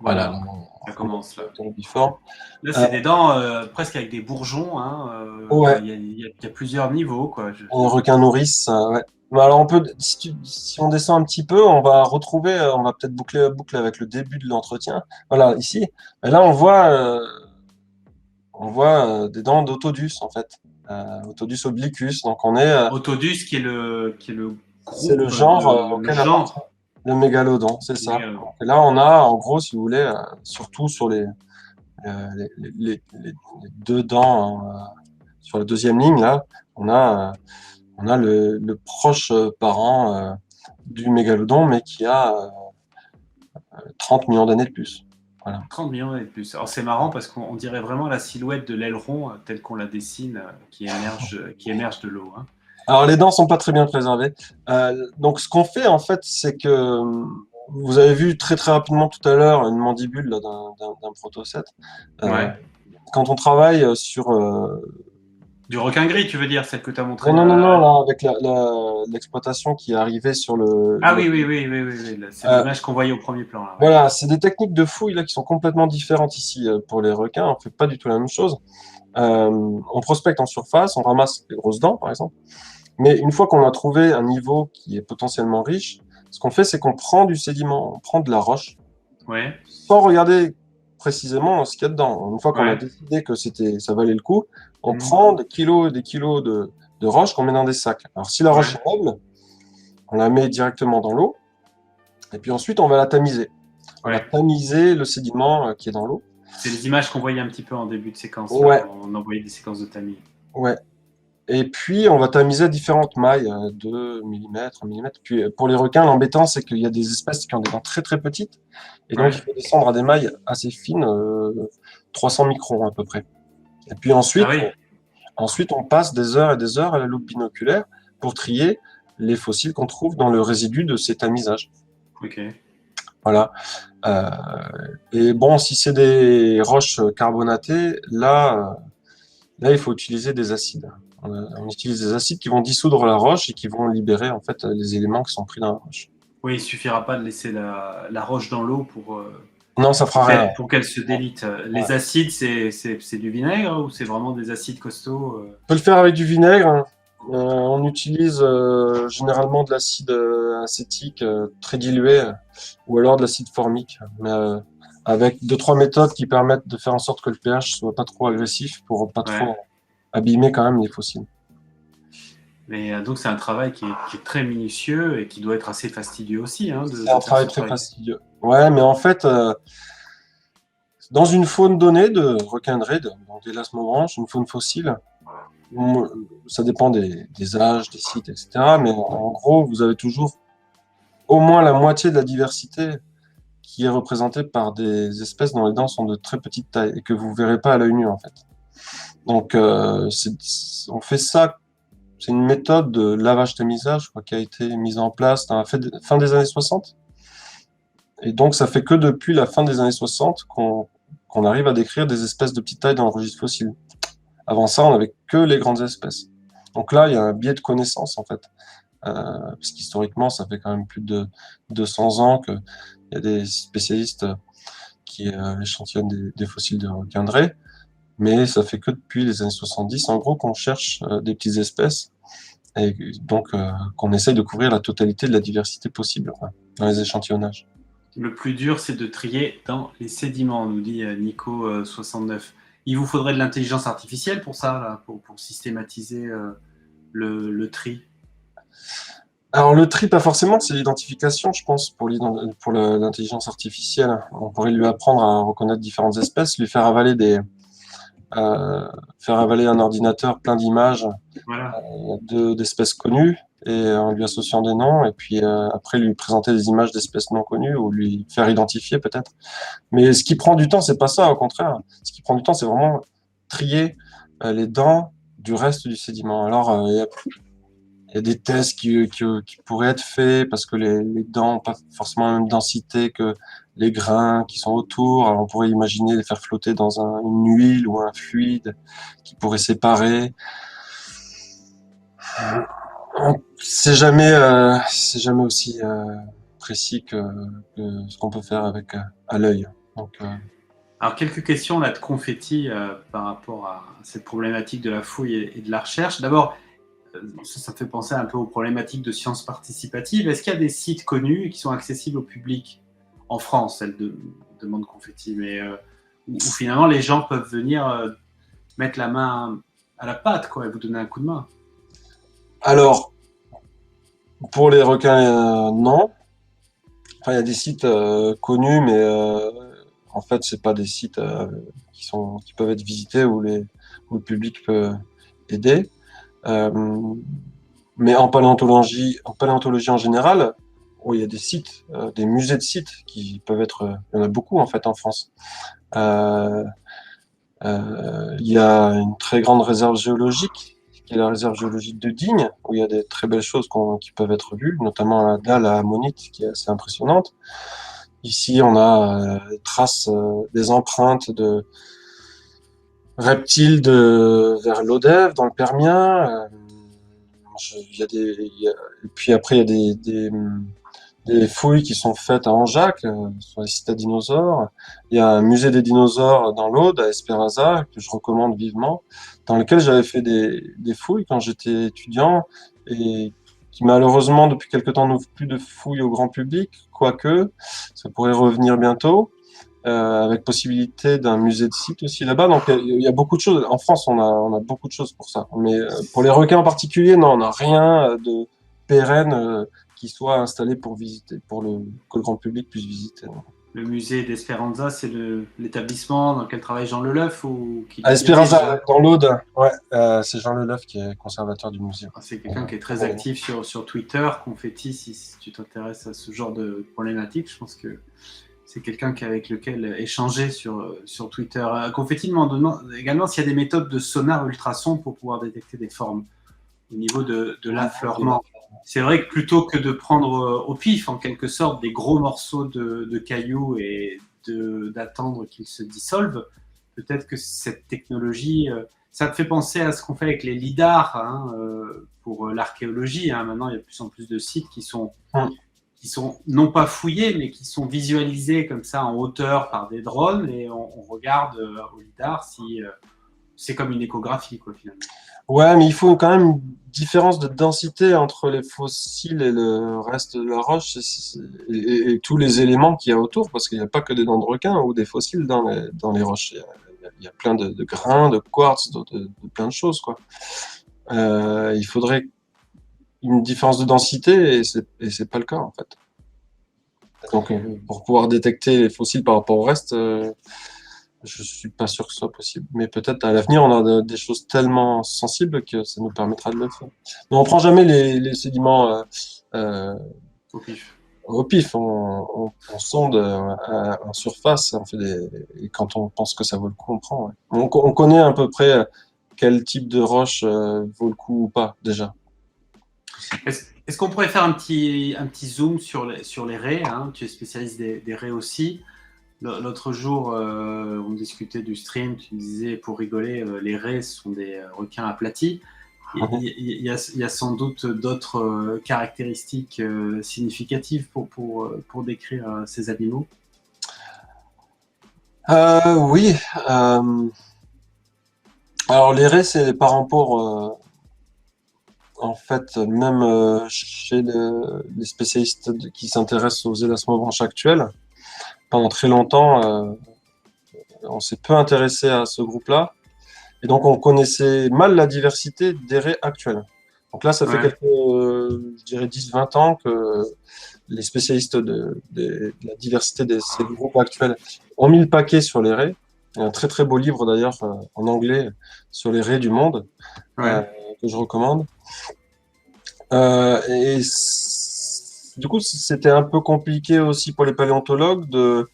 voilà, Voilà, là, ça on est commence là. sur le before. Là, Euh, c'est des dents presque avec des bourgeons. Hein, ouais, il y a plusieurs niveaux, quoi. un requin nourrice, ouais. Mais alors, si on descend un petit peu, on va retrouver, on va peut-être boucler avec le début de l'entretien. Voilà, ici. Et là, on voit des dents d'Otodus, en fait. Otodus obliquus. Donc, Autodus, qui est le c'est le groupe, genre le auquel appartient genre le mégalodon, c'est des ça. mégalodons. Et là, on a, en gros, si vous voulez, surtout sur les deux dents, hein, sur la deuxième ligne, là, on a le proche parent du mégalodon, mais qui a 30 millions d'années de plus. Voilà. 30 millions d'années de plus. Alors c'est marrant parce qu'on dirait vraiment la silhouette de l'aileron telle qu'on la dessine, qui émerge de l'eau. Hein. Alors, les dents sont pas très bien préservées. Donc, ce qu'on fait, en fait, c'est que vous avez vu très très rapidement tout à l'heure une mandibule là, d'un protocète. Euh, Ouais. quand on travaille sur Du requin gris, tu veux dire, celle que tu as non, montrée non, non, non, à... là, avec l'exploitation qui est arrivée sur Ah oui, oui, oui, oui, oui, oui, là, c'est Euh, l'image qu'on voyait au premier plan. Là, ouais. voilà, c'est des techniques de fouille là qui sont complètement différentes ici pour les requins. On fait pas du tout la même chose. On prospecte en surface, on ramasse les grosses dents, par exemple. Mais une fois qu'on a trouvé un niveau qui est potentiellement riche, ce qu'on fait, c'est qu'on prend du sédiment, on prend de la roche, Ouais, sans regarder précisément ce qu'il y a dedans. Une fois qu'on a ouais. décidé que ça valait le coup, on Mhm. prend des kilos et des kilos de roche qu'on met dans des sacs. Alors, si la roche Ouais, est noble, on la met directement dans l'eau, et puis ensuite, on va la tamiser. On va ouais. tamiser le sédiment qui est dans l'eau. C'est les images qu'on voyait un petit peu en début de séquence, là, Ouais, quand on envoyait des séquences de tamis. ouais. Et puis, on va tamiser à différentes mailles, 2 mm, 1 mm. Puis, pour les requins, l'embêtant, c'est qu'il y a des espèces qui ont des dents très très petites. Et donc, il Ouais. faut descendre à des mailles assez fines, 300 microns à peu près. Et puis Ah ensuite, oui, on passe des heures et des heures à la loupe binoculaire pour trier les fossiles qu'on trouve dans le résidu de ces tamisages. ok. Voilà. Euh, et bon, si c'est des roches carbonatées, là, il faut utiliser des acides. On utilise des acides qui vont dissoudre la roche et qui vont libérer en fait les éléments qui sont pris dans la roche. Oui, il suffira pas de laisser la roche dans l'eau Non, ça fera rien. pour qu'elle se délite. Ouais. Les acides, c'est du vinaigre ou c'est vraiment des acides costauds On peut le faire avec du vinaigre, hein. On utilise généralement de l'acide acétique très dilué ou alors de l'acide formique, mais avec deux trois méthodes qui permettent de faire en sorte que le pH soit pas trop agressif pour pas Ouais. trop abîmer quand même les fossiles. Mais donc c'est un travail qui est très minutieux et qui doit être assez fastidieux aussi hein, C'est de un faire travail ce très travail. fastidieux. Ouais, mais en fait, dans une faune donnée de requins de raid, donc d'élasmobranche, une faune fossile, Ça dépend des âges, des sites, etc. Mais en gros, vous avez toujours au moins la moitié de la diversité qui est représentée par des espèces dont les dents sont de très petite taille et que vous verrez pas à l'œil nu, en fait. Donc, on fait ça. C'est une méthode de lavage-tamisage, je crois, qui a été mise en place dans la fin des années 60. Et donc, ça fait que depuis la fin des années 60 qu'on arrive à décrire des espèces de petite taille dans le registre fossile. Avant ça, on n'avait que les grandes espèces. Donc là, il y a un biais de connaissance, en fait. Parce qu'historiquement, ça fait quand même plus de 200 ans qu'il y a des spécialistes qui échantillonnent des fossiles de requins de raie. Mais ça fait que depuis les années 70, en gros, qu'on cherche des petites espèces et donc qu'on essaye de couvrir la totalité de la diversité possible, enfin, dans les échantillonnages. Le plus dur, c'est de trier dans les sédiments, nous dit Nico69. Il vous faudrait de l'intelligence artificielle pour ça, là, pour systématiser le tri. Alors le tri, pas forcément, c'est l'identification, je pense, pour l'intelligence artificielle. On pourrait lui apprendre à reconnaître différentes espèces, lui faire avaler un ordinateur plein d'images Voilà. d'espèces connues et en lui associant des noms, et puis après lui présenter des images d'espèces non connues ou lui faire identifier peut-être. Mais ce qui prend du temps, c'est pas ça, au contraire. Ce qui prend du temps, c'est vraiment trier les dents du reste du sédiment. Alors, il y a des tests qui pourraient être faits parce que les dents n'ont pas forcément la même densité que les grains qui sont autour. Alors, on pourrait imaginer les faire flotter dans une huile ou un fluide qui pourrait séparer. C'est jamais aussi précis que ce qu'on peut faire avec à l'œil. Donc, Alors, quelques questions là, de confetti par rapport à cette problématique de la fouille et de la recherche. D'abord, ça fait penser un peu aux problématiques de sciences participatives. Est-ce qu'il y a des sites connus qui sont accessibles au public en France, celle de demande confetti, mais où finalement les gens peuvent venir mettre la main à la pâte, quoi, et vous donner un coup de main? alors, pour les requins, non. Enfin, il y a des sites connus, mais en fait, c'est pas des sites qui peuvent être visités où le public peut aider. Euh, mais en paléontologie en général, il y a des sites, des musées de sites qui peuvent être, il y en a beaucoup en fait en France. Euh, il y a une très grande réserve géologique, qui est la réserve géologique de Digne, où il y a des très belles choses qui peuvent être vues, notamment la dalle à ammonite, qui est assez impressionnante. Ici, on a traces, des empreintes de reptiles vers l'Odève, dans le Permien. Et puis après, il y a des fouilles qui sont faites à Angeac, sur les sites à dinosaures. Il y a un musée des dinosaures dans l'Aude, à Espéraza, que je recommande vivement, dans lequel j'avais fait des fouilles quand j'étais étudiant et qui malheureusement depuis quelque temps n'ouvre plus de fouilles au grand public, quoique ça pourrait revenir bientôt. Avec possibilité d'un musée de site aussi là-bas. Donc il y a beaucoup de choses. En France, on a beaucoup de choses pour ça. Mais pour les requins en particulier, non, on n'a rien de pérenne qui soit installé pour visiter, que le grand public puisse visiter. Non. Le musée d'Esperanza, c'est l'établissement dans lequel travaille Jean Leleuf ou qui À dirige. Esperanza, dans l'Aude, ouais, c'est Jean Leleuf qui est conservateur du musée. C'est quelqu'un qui est très actif sur Twitter, Confetti, si tu t'intéresses à ce genre de problématique. Je pense que c'est quelqu'un avec lequel échanger sur Twitter. Confetti demande également s'il y a des méthodes de sonar ultrasons pour pouvoir détecter des formes au niveau de l'affleurement. C'est vrai que plutôt que de prendre au pif, en quelque sorte, des gros morceaux de cailloux et d'attendre qu'ils se dissolvent, peut-être que cette technologie, ça me fait penser à ce qu'on fait avec les lidars hein, pour l'archéologie. Hein. Maintenant, il y a de plus en plus de sites qui sont non pas fouillés, mais qui sont visualisés comme ça en hauteur par des drones et on regarde au lidar si c'est comme une échographie, quoi, finalement. Ouais, mais il faut quand même une différence de densité entre les fossiles et le reste de la roche et tous les éléments qu'il y a autour, parce qu'il n'y a pas que des dents de requin ou des fossiles dans les roches. Il y a plein de grains, de quartz, de plein de choses, quoi. Il faudrait une différence de densité et c'est pas le cas, en fait. Donc, pour pouvoir détecter les fossiles par rapport au reste, je suis pas sûr que ce soit possible. Mais peut-être à l'avenir, on a des choses tellement sensibles que ça nous permettra de le faire. Mais on prend jamais les sédiments euh, au pif. au pif. On sonde en surface. Et quand on pense que ça vaut le coup, on prend. Ouais. On connaît à peu près quel type de roche vaut le coup ou pas déjà. Est-ce qu'on pourrait faire un petit zoom sur les raies, hein? Tu es spécialiste des raies aussi. L'autre jour, on discutait du stream. Tu me disais, pour rigoler, les raies sont des requins aplatis. Il y a sans doute d'autres caractéristiques significatives pour décrire ces animaux. Oui. Alors les raies, c'est par rapport en fait, même chez les spécialistes qui s'intéressent aux élasmobranches actuels, pendant très longtemps, on s'est peu intéressé à ce groupe-là. Et donc, on connaissait mal la diversité des raies actuelles. Donc là, ça fait Ouais. quelques, je dirais 10-20 ans que les spécialistes de la diversité de ces groupes actuels ont mis le paquet sur les raies. Il y a un très très beau livre d'ailleurs en anglais sur les raies du monde euh, Ouais. que je recommande. Du coup, c'était un peu compliqué aussi pour les paléontologues de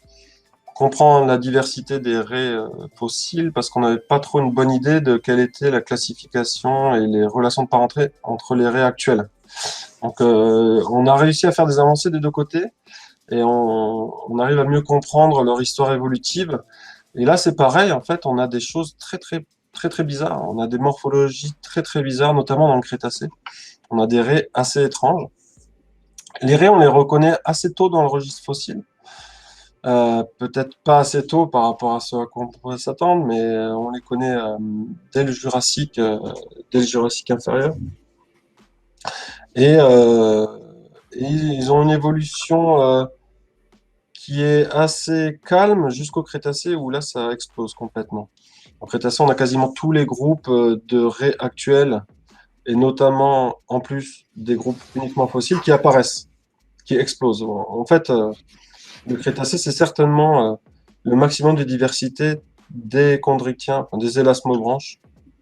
comprendre la diversité des raies fossiles parce qu'on n'avait pas trop une bonne idée de quelle était la classification et les relations de parenté entre les raies actuelles. Donc, on a réussi à faire des avancées des deux côtés et on arrive à mieux comprendre leur histoire évolutive. Et là, c'est pareil, en fait, on a des choses très bizarres. On a des morphologies très bizarres, notamment dans le Crétacé. On a des raies assez étranges. Les raies, on les reconnaît assez tôt dans le registre fossile. Peut-être pas assez tôt par rapport à ce à quoi on pourrait s'attendre, mais on les connaît dès le Jurassique inférieur. Et, euh, et ils ont une évolution qui est assez calme jusqu'au Crétacé où là ça explose complètement. Au Crétacé, on a quasiment tous les groupes de raies actuels et notamment en plus des groupes uniquement fossiles qui apparaissent, qui explosent. En fait, le Crétacé, c'est certainement le maximum de diversité des chondrichthyens, enfin, des élasmobranches,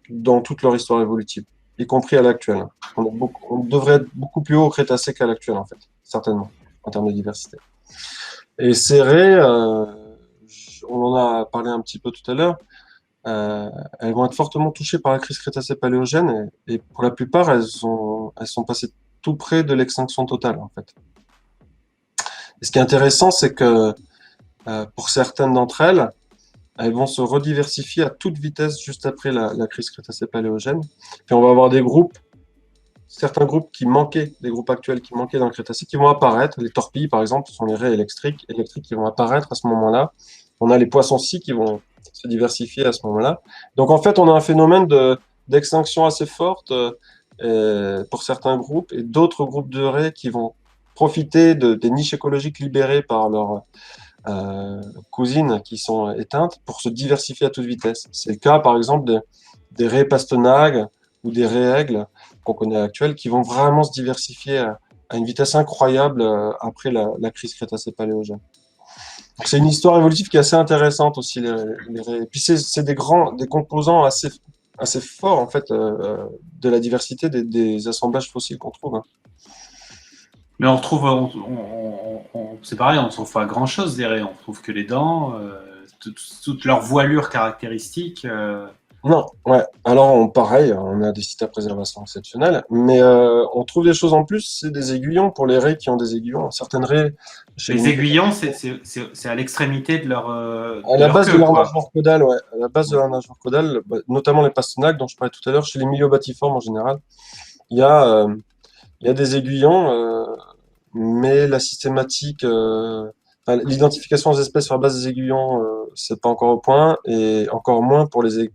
dans toute leur histoire évolutive, y compris à l'actuel. On devrait être beaucoup plus haut au Crétacé qu'à l'actuel, en fait, certainement, en termes de diversité. Et ces raies, on en a parlé un petit peu tout à l'heure, elles vont être fortement touchées par la crise Crétacé-Paléogène et pour la plupart, elles sont passées tout près de l'extinction totale, en fait. Et ce qui est intéressant, c'est que pour certaines d'entre elles, elles vont se rediversifier à toute vitesse juste après la crise Crétacé-Paléogène. Puis on va avoir certains groupes qui manquaient, des groupes actuels qui manquaient dans le Crétacé, qui vont apparaître. Les torpilles, par exemple, ce sont les raies électriques qui vont apparaître à ce moment-là. On a les poissons-scies qui vont se diversifier à ce moment-là. Donc en fait, on a un phénomène d'extinction assez forte pour certains groupes et d'autres groupes de raies qui vont profiter des niches écologiques libérées par leur cousines qui sont éteintes pour se diversifier à toute vitesse. C'est le cas, par exemple, des raies pastenagues ou des raies aigles qu'on connaît actuelles qui vont vraiment se diversifier à une vitesse incroyable après la crise Crétacé-Paléogène. Donc, c'est une histoire évolutive qui est assez intéressante aussi, les raies. Et puis, c'est des composants assez forts, en fait, de la diversité des assemblages fossiles qu'on trouve. Hein. Mais on retrouve, c'est pareil, on ne trouve pas grand-chose des raies. On trouve que les dents, toute leur voilure caractéristique. Non, ouais. Alors, pareil, on a des sites à préservation exceptionnels, mais on trouve des choses en plus, c'est des aiguillons pour les raies qui ont des aiguillons. Certaines raies, chez les Les milieux, aiguillons, c'est à l'extrémité à de la leur base de queue, leur quoi. nageoire caudale, ouais, à la base de leur nageoire caudale, bah, notamment les pastenaques dont je parlais tout à l'heure, chez les myobatiformes en général, il y a, euh, il y a des aiguillons, mais la systématique, enfin, l'identification des espèces sur la base des aiguillons, c'est pas encore au point, et encore moins pour les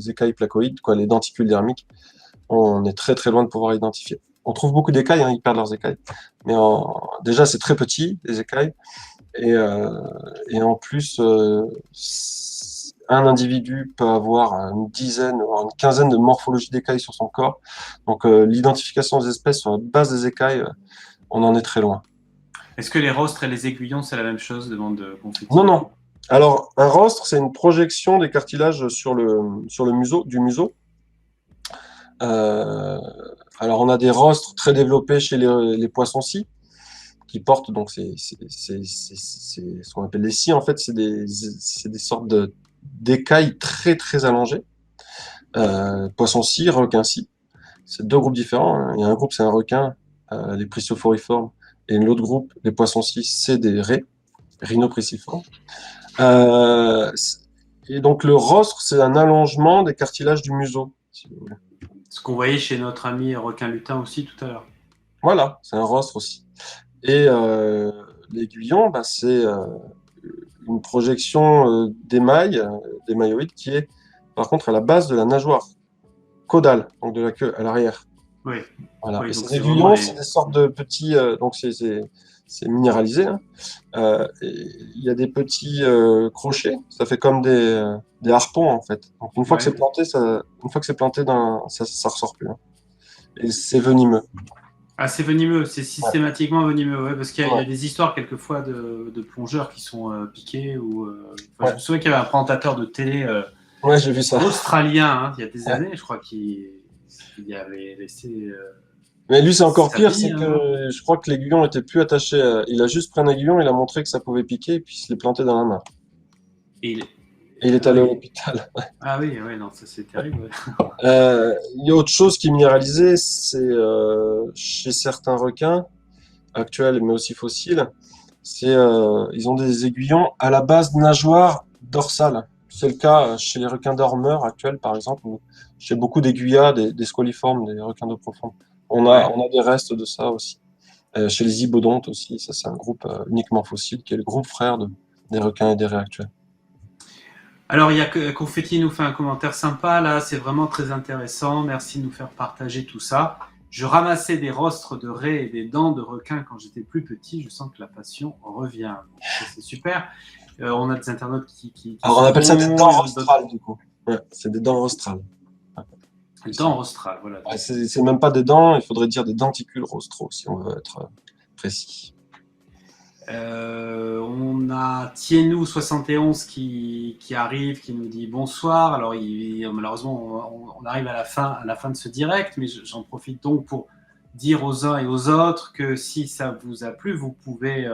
écailles placoïdes, quoi, les denticules dermiques. On est très loin de pouvoir identifier. On trouve beaucoup d'écailles, hein, ils perdent leurs écailles. Mais déjà, c'est très petit, les écailles. Et, euh, et en plus, un individu peut avoir une dizaine, voire une quinzaine de morphologies d'écailles sur son corps. Donc, l'identification des espèces sur la base des écailles, on en est très loin. Est-ce que les rostres et les aiguillons, c'est la même chose? Demande Non, Confetti. non. Alors, un rostre, c'est une projection des cartilages sur le museau, du museau. Euh, alors, on a des rostres très développés chez les poissons-scies, qui portent, donc c'est ce qu'on appelle les scies, en fait, c'est des sortes d'écailles très, très allongées. Poissons-scies, requins-scies. C'est deux groupes différents, hein. Il y a un groupe, c'est un requin, les Priscophoriformes, et l'autre groupe, les poissons-scies, c'est des raies, rhinopriciformes. Euh, et donc le rostre, c'est un allongement des cartilages du museau, si vous voulez. Ce qu'on voyait chez notre ami requin lutin aussi tout à l'heure. Voilà, c'est un rostre aussi. Et l'aiguillon, bah, c'est une projection d'émailles, qui est par contre à la base de la nageoire caudale, donc de la queue à l'arrière. Oui, Voilà. oui, Et donc ces c'est vraiment aiguillons, les. c'est des sortes de petits, donc c'est minéralisé, hein. Et il y a des petits crochets, ça fait comme des harpons en fait. Donc une fois que c'est Ouais. planté, ça ressort plus, hein. Et c'est venimeux. Ah, c'est venimeux, c'est Ouais. systématiquement venimeux, ouais, parce qu'il y, Ouais. a des histoires quelquefois de plongeurs qui sont piqués. Enfin, je Ouais. me souviens qu'il y avait un présentateur de télé Ouais, j'ai vu ça. australien, hein, il y a des Ouais. années, je crois qu'il y avait laissé Mais lui, c'est encore sa pire, vie. c'est Hein. que je crois que l'aiguillon était plus attaché. Il a juste pris un aiguillon, il a montré que ça pouvait piquer, et puis il se l'est planté dans la main. Et Et il est ah allé à oui, l'hôpital. ah oui, ouais, non, ça c'est terrible. Ouais. Il y a autre chose qui est minéralisée, c'est chez certains requins actuels, mais aussi fossiles, ils ont des aiguillons à la base nageoire dorsale. C'est le cas chez les requins dormeurs actuels, par exemple, ou chez beaucoup d'aiguillards, des squaliformes, des requins d'eau profonde. On a, Ouais. on a des restes de ça aussi. Chez les ibodontes aussi, ça c'est un groupe uniquement fossile, qui est le groupe frère des requins et des raies actuels. Alors, il y a Confetti nous fait un commentaire sympa, là, c'est vraiment très intéressant. Merci de nous faire partager tout ça. Je ramassais des rostres de raies et des dents de requin quand j'étais plus petit. Je sens que la passion revient. Ça, c'est super. On a des internautes qui Alors on sont appelle ça des dents bons. rostrales, du coup. Ouais, c'est des dents rostrales. Dents rostrales, voilà. Ouais, c'est même pas des dents, il faudrait dire des denticules rostraux, si on veut être précis. On a Tienou71 qui arrive, qui nous dit bonsoir. Alors, malheureusement, on arrive à la fin de ce direct, mais j'en profite donc pour dire aux uns et aux autres que si ça vous a plu, vous pourrez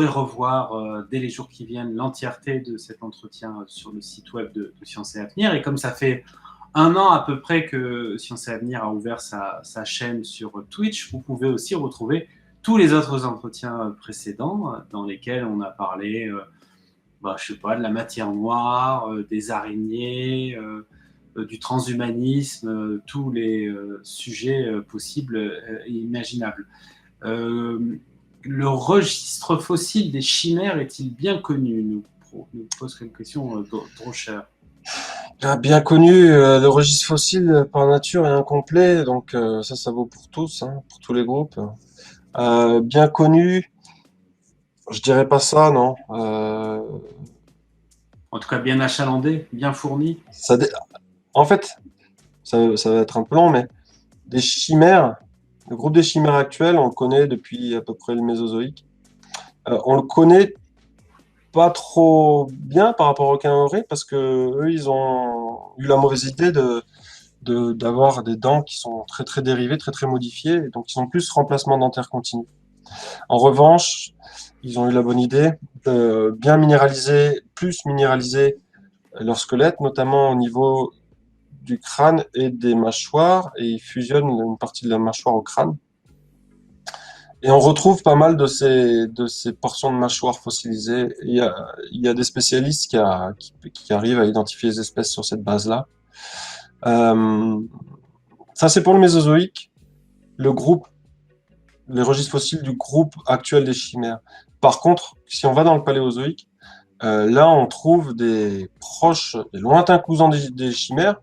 revoir dès les jours qui viennent l'entièreté de cet entretien sur le site web de Science et Avenir. Et comme ça fait un an à peu près que Science et Avenir a ouvert sa chaîne sur Twitch, vous pouvez aussi retrouver tous les autres entretiens précédents dans lesquels on a parlé, je sais pas, de la matière noire, des araignées, du transhumanisme, tous les sujets possibles et imaginables. Euh, le registre fossile des chimères est-il bien connu, nous pose une question Drocher. Bien connu, le registre fossile par nature est incomplet, donc ça vaut pour tous, hein, pour tous les groupes. Bien connu, je dirais pas ça, non. En tout cas, bien achalandé, bien fourni. Ça dé- En fait, ça va être un peu long, mais des chimères, le groupe des chimères actuelles, on le connaît depuis à peu près le Mésozoïque. On le connaît pas trop bien par rapport aux requins parce que eux, ils ont eu la mauvaise idée d'avoir des dents qui sont très très dérivées, très très modifiées, et donc ils sont plus remplacement dentaire continu. En revanche, ils ont eu la bonne idée de bien minéraliser, plus minéraliser leur squelette, notamment au niveau du crâne et des mâchoires, et ils fusionnent une partie de la mâchoire au crâne. Et on retrouve pas mal de ces portions de mâchoire fossilisées. Il y a des spécialistes qui arrivent à identifier les espèces sur cette base-là. Euh, Ça, c'est pour le Mésozoïque, le groupe, les registres fossiles du groupe actuel des chimères. Par contre, si on va dans le Paléozoïque, là, on trouve des proches, des lointains cousins des chimères.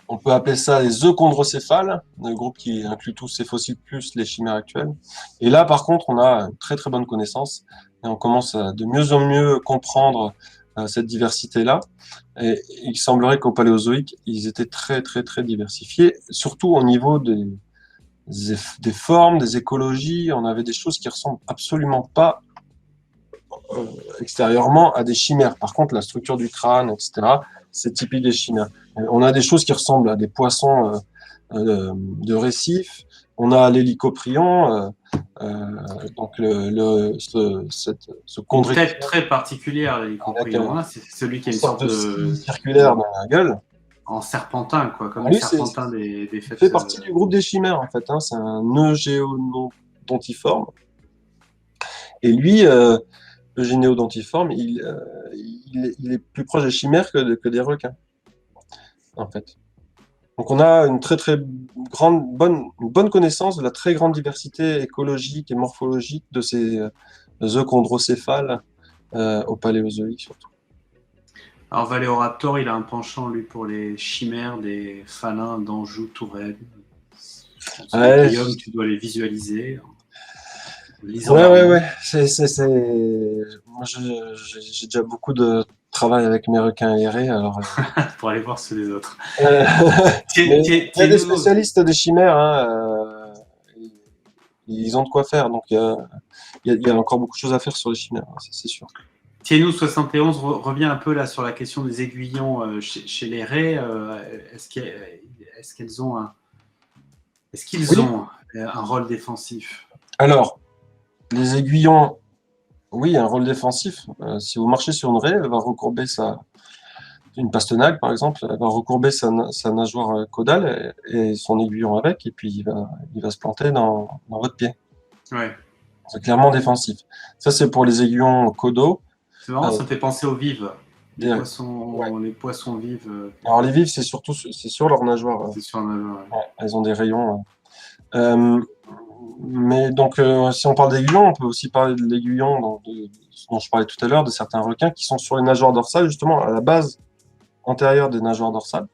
On peut appeler ça les euchondrocéphales, le groupe qui inclut tous ces fossiles plus les chimères actuelles. Et là, par contre, on a une très très bonne connaissance et on commence à de mieux en mieux comprendre cette diversité-là. Et il semblerait qu'au Paléozoïque, ils étaient très très très diversifiés, surtout au niveau des formes, des écologies. On avait des choses qui ressemblent absolument pas extérieurement à des chimères. Par contre, la structure du crâne, etc., c'est typique des chimères. On a des choses qui ressemblent à des poissons de récif. On a l'hélicoprion, donc ce Une tête chondrichthyon très particulière, les avec coprions, hein. C'est celui qui a une sorte sorte de scie de circulaire dans la gueule. en serpentin, quoi, comme Alors le lui, serpentin des il fait fêtes. partie du groupe des chimères, en fait. Hein. C'est un eugéodontiforme. Et lui, le généodontiforme, il est plus proche des chimères que des requins, en fait. Donc on a une très très une bonne connaissance de la très grande diversité écologique et morphologique de ces œufs chondrocéphales au Paléozoïque surtout. Alors Valéoraptor, il a un penchant, lui, pour les chimères des phalins d'Anjou, Touraine. Dans Ouais, Guillaume, tu dois les visualiser en lisant ouais, leur ouais, nom ouais. Moi, j'ai déjà beaucoup de travail avec mes requins aérés, alors. pour aller voir ceux des autres. Euh, mais il y a des Tiens-nous spécialistes des chimères, hein, ils ont de quoi faire, donc il y a encore beaucoup de choses à faire sur les chimères, hein, c'est sûr. Tiens-nous 71 revient un peu là sur la question des aiguillons chez les raies. Est-ce qu'elles ont est-ce qu'ils Oui, ont un rôle défensif? alors, les aiguillons, oui, un rôle défensif. Si vous marchez sur une raie, elle va recourber une pastenague par exemple, elle va recourber sa nageoire caudale et son aiguillon avec, et puis il va se planter dans votre pied. Ouais. C'est clairement défensif. Ça, c'est pour les aiguillons caudaux. C'est marrant, Euh, ça me fait penser aux vives. des- ouais. Les poissons vives, Alors les vives, c'est sur leur nageoire. c'est sur un. Ouais. Ouais, elles ont des rayons. Mais donc, si on parle d'aiguillons, on peut aussi parler de l'aiguillon dont je parlais tout à l'heure, de certains requins qui sont sur les nageoires dorsales, justement, à la base antérieure des nageoires dorsales.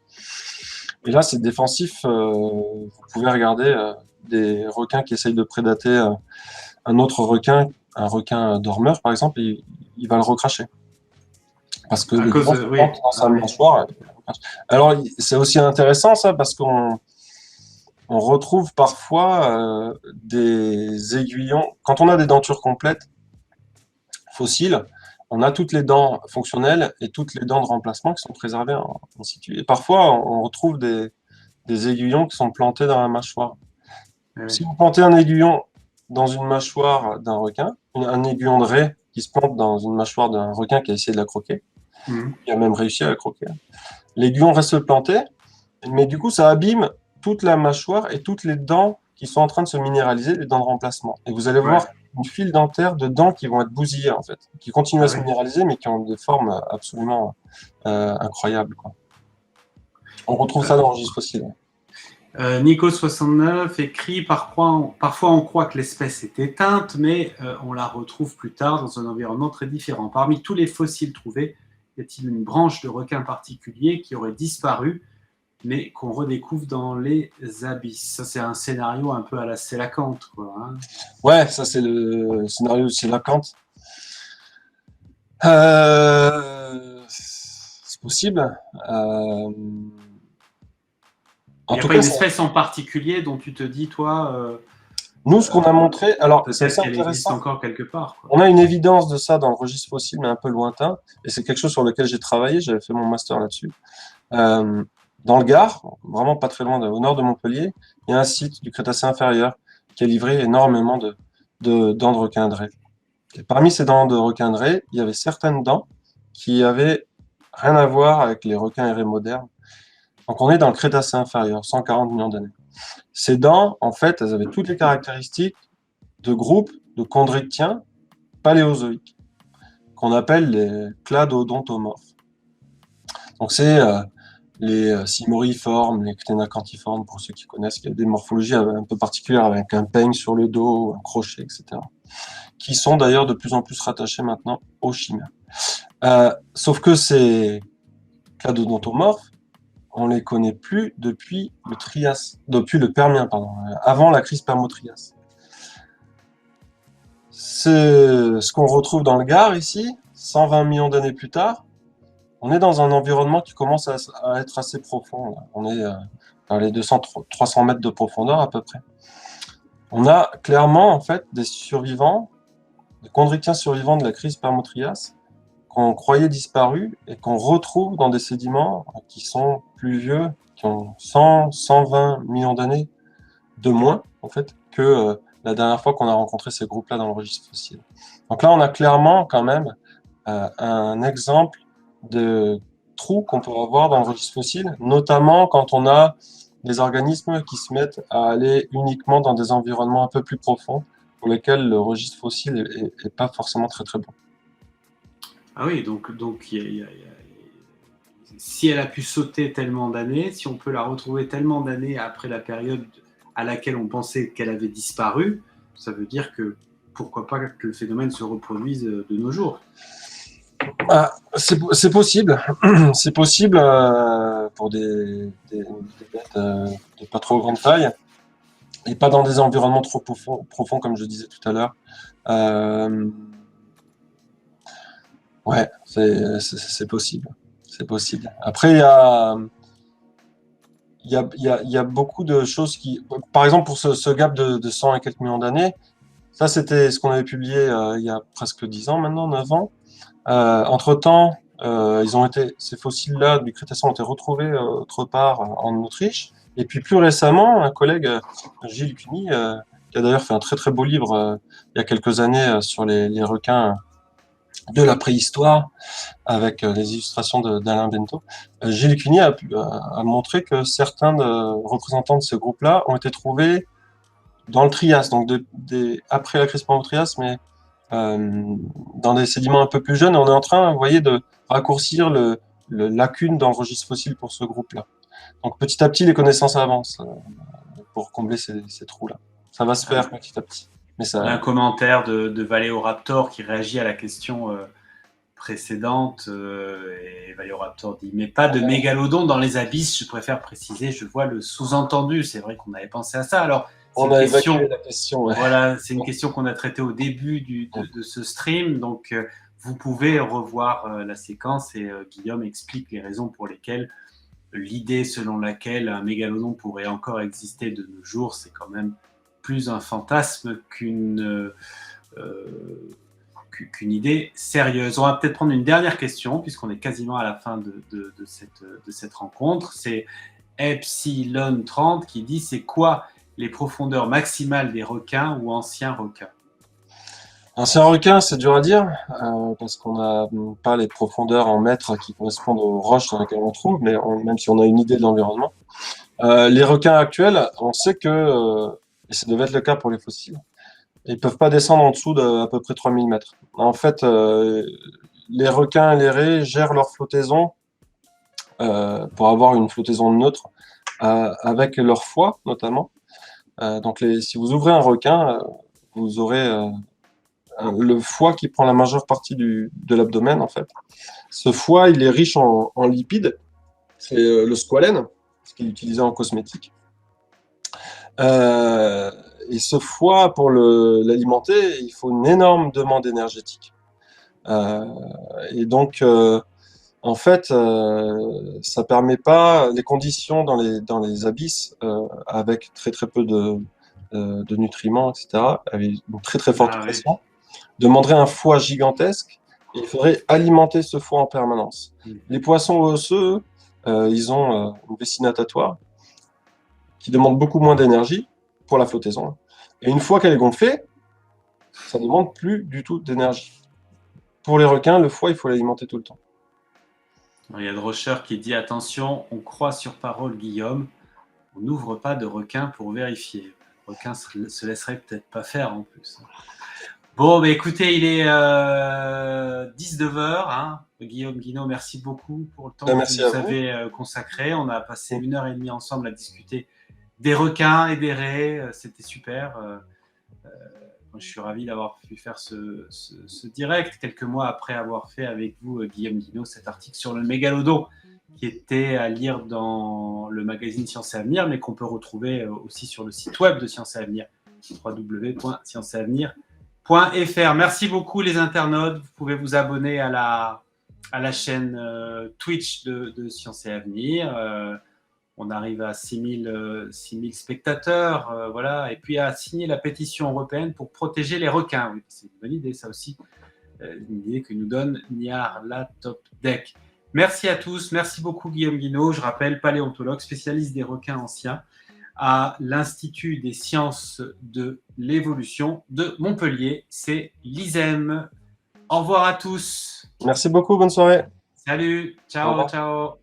Et là, c'est défensif. Vous pouvez regarder des requins qui essayent de prédater un autre requin, un requin dormeur, par exemple, et il va le recracher. Parce que À cause l'aiguillon de. se Oui. plante dans Ah, sa oui. mâchoire. Alors, c'est aussi intéressant, ça, parce on retrouve parfois des aiguillons. Quand on a des dentures complètes, fossiles, on a toutes les dents fonctionnelles et toutes les dents de remplacement qui sont préservées en situ. Et parfois, on retrouve des aiguillons qui sont plantés dans la mâchoire. Oui. Si vous plantez un aiguillon dans une mâchoire d'un requin, un aiguillon de raie qui se plante dans une mâchoire d'un requin qui a essayé de la croquer, Mhm. qui a même réussi à la croquer, l'aiguillon reste planté, mais du coup, ça abîme toute la mâchoire et toutes les dents qui sont en train de se minéraliser, les dents de remplacement. Et vous allez Ouais. voir une file dentaire de dents qui vont être bousillées, en fait, qui continuent à Ah, se oui. minéraliser, mais qui ont des formes absolument incroyables, quoi. On retrouve ça dans le registre fossile. Nico69 écrit parfois on croit que l'espèce est éteinte, mais on la retrouve plus tard dans un environnement très différent. Parmi tous les fossiles trouvés, y a-t-il une branche de requin particulier qui aurait disparu, mais qu'on redécouvre dans les abysses? Ça, c'est un scénario un peu à la Sélacanthe, quoi. Hein. Ouais, ça c'est le scénario de Sylvacanthe. C'est possible. Il En n'y a tout pas cas, une espèce en particulier dont tu te dis, toi, nous, ce qu'on a montré, alors c'est peut-être assez qu'elle existe intéressant. encore quelque part, quoi. On a une évidence de ça dans le registre fossile, mais un peu lointain, et c'est quelque chose sur lequel j'ai travaillé, j'avais fait mon master là-dessus. Euh, Dans le Gard, vraiment pas très loin, au nord de Montpellier, il y a un site du Crétacé inférieur qui a livré énormément de dents de requin de raie. Et parmi ces dents de requin de raie, il y avait certaines dents qui avaient rien à voir avec les requins aérés modernes. Donc on est dans le Crétacé inférieur, 140 millions d'années. Ces dents, en fait, elles avaient toutes les caractéristiques de groupes de chondrichtiens paléozoïques, qu'on appelle les cladodontomorphes. Donc c'est les simoriformes, les cténacantiformes, pour ceux qui connaissent, il y a des morphologies un peu particulières avec un peigne sur le dos, un crochet, etc., qui sont d'ailleurs de plus en plus rattachés maintenant aux chimères. Sauf que ces cladodontomorphes, on les connaît plus depuis le Trias, depuis le Permien, pardon, avant la crise Permo-Trias. C'est ce qu'on retrouve dans le Gard ici, 120 millions d'années plus tard. On est dans un environnement qui commence à être assez profond. Là. On est dans les 200-300 mètres de profondeur à peu près. On a clairement en fait des survivants de chondrichthyens survivants de la crise Permo-Trias qu'on croyait disparus et qu'on retrouve dans des sédiments qui sont plus vieux, qui ont 100, 120 millions d'années de moins, en fait, que la dernière fois qu'on a rencontré ces groupes-là dans le registre fossile. Donc là, on a clairement quand même un exemple de trou qu'on peut avoir dans le registre fossile, notamment quand on a des organismes qui se mettent à aller uniquement dans des environnements un peu plus profonds, pour lesquels le registre fossile est pas forcément très très bon. Ah oui, donc si elle a pu sauter tellement d'années, si on peut la retrouver tellement d'années après la période à laquelle on pensait qu'elle avait disparu, ça veut dire que pourquoi pas que le phénomène se reproduise de nos jours. C'est possible, c'est possible pour des bêtes de pas trop grande taille et pas dans des environnements trop profonds comme je disais tout à l'heure. Ouais, c'est possible, c'est possible. Après, il y a beaucoup de choses qui, par exemple pour ce gap de 100 et quelques millions d'années, ça c'était ce qu'on avait publié il y a presque 10 ans maintenant, 9 ans. Entre-temps, ces fossiles-là du Crétacé ont été retrouvés autre part en Autriche. Et puis plus récemment, un collègue, Gilles Cuny, qui a d'ailleurs fait un très très beau livre il y a quelques années sur les requins de la préhistoire, avec les illustrations d'Alain Bento. Gilles Cuny a montré que certains représentants de ce groupe-là ont été trouvés dans le Trias, donc après la crise Permo-Trias, mais dans des sédiments un peu plus jeunes. On est en train, vous voyez, de raccourcir le lacune dans le registre fossile pour ce groupe-là. Donc petit à petit, les connaissances avancent pour combler ces trous-là. Ça va se faire petit à petit. Mais ça... On a un commentaire de Valéoraptor qui réagit à la question précédente. Et Valéoraptor dit « Mais pas de mégalodon dans les abysses, je préfère préciser, je vois le sous-entendu. » C'est vrai qu'on avait pensé à ça. Alors, on a évacué la question. Ouais. Voilà, c'est une question qu'on a traitée au début de ce stream. Donc, vous pouvez revoir la séquence et Guillaume explique les raisons pour lesquelles l'idée selon laquelle un mégalodon pourrait encore exister de nos jours, c'est quand même plus un fantasme qu'une idée sérieuse. On va peut-être prendre une dernière question, puisqu'on est quasiment à la fin de cette rencontre. C'est Epsilon 30 qui dit « C'est quoi les profondeurs maximales des requins ou anciens requins ?» Anciens requins, c'est dur à dire, parce qu'on n'a pas les profondeurs en mètres qui correspondent aux roches dans lesquelles on trouve, mais même si on a une idée de l'environnement. Les requins actuels, on sait que, et ça devait être le cas pour les fossiles, ils peuvent pas descendre en dessous d'à peu près 3000 mètres. En fait, les requins et les raies gèrent leur flottaison pour avoir une flottaison neutre avec leur foie, notamment. Donc, si vous ouvrez un requin, vous aurez le foie qui prend la majeure partie de l'abdomen, en fait. Ce foie, il est riche en lipides. C'est le squalène, ce qui est utilisé en cosmétique. Et ce foie, pour l'alimenter, il faut une énorme demande énergétique. Et donc, en fait, ça permet pas les conditions dans les abysses avec très très peu de nutriments, etc., avec une très très forte pression, demanderait un foie gigantesque et il faudrait alimenter ce foie en permanence. Les poissons osseux, ils ont une vessie natatoire qui demande beaucoup moins d'énergie pour la flottaison. Et une fois qu'elle est gonflée, ça ne demande plus du tout d'énergie. Pour les requins, le foie, il faut l'alimenter tout le temps. Il y a Droscher qui dit « Attention, on croit sur parole Guillaume, on n'ouvre pas de requin pour vérifier. » Le requin se laisserait peut-être pas faire en plus. Bon, bah écoutez, il est 19h. Hein. Guillaume Guinaud, merci beaucoup pour le temps que vous nous avez consacré. On a passé 1h30 ensemble à discuter des requins et des raies. C'était super. Moi, je suis ravi d'avoir pu faire ce direct quelques mois après avoir fait avec vous, Guillaume Guinaud, cet article sur le mégalodon qui était à lire dans le magazine Science et Avenir, mais qu'on peut retrouver aussi sur le site web de Science et Avenir, www.scienceetavenir.fr. Merci beaucoup les internautes. Vous pouvez vous abonner à la chaîne Twitch de Science et Avenir. on arrive à 6 000 spectateurs, voilà, et puis à signer la pétition européenne pour protéger les requins. Oui, c'est une bonne idée, ça aussi, une idée que nous donne Nyarlathotep Top Deck. Merci à tous, merci beaucoup Guillaume Guinaud, je rappelle, paléontologue, spécialiste des requins anciens à l'Institut des sciences de l'évolution de Montpellier, c'est l'ISEM. Au revoir à tous. Merci beaucoup, bonne soirée. Salut, Au ciao, revoir. ciao.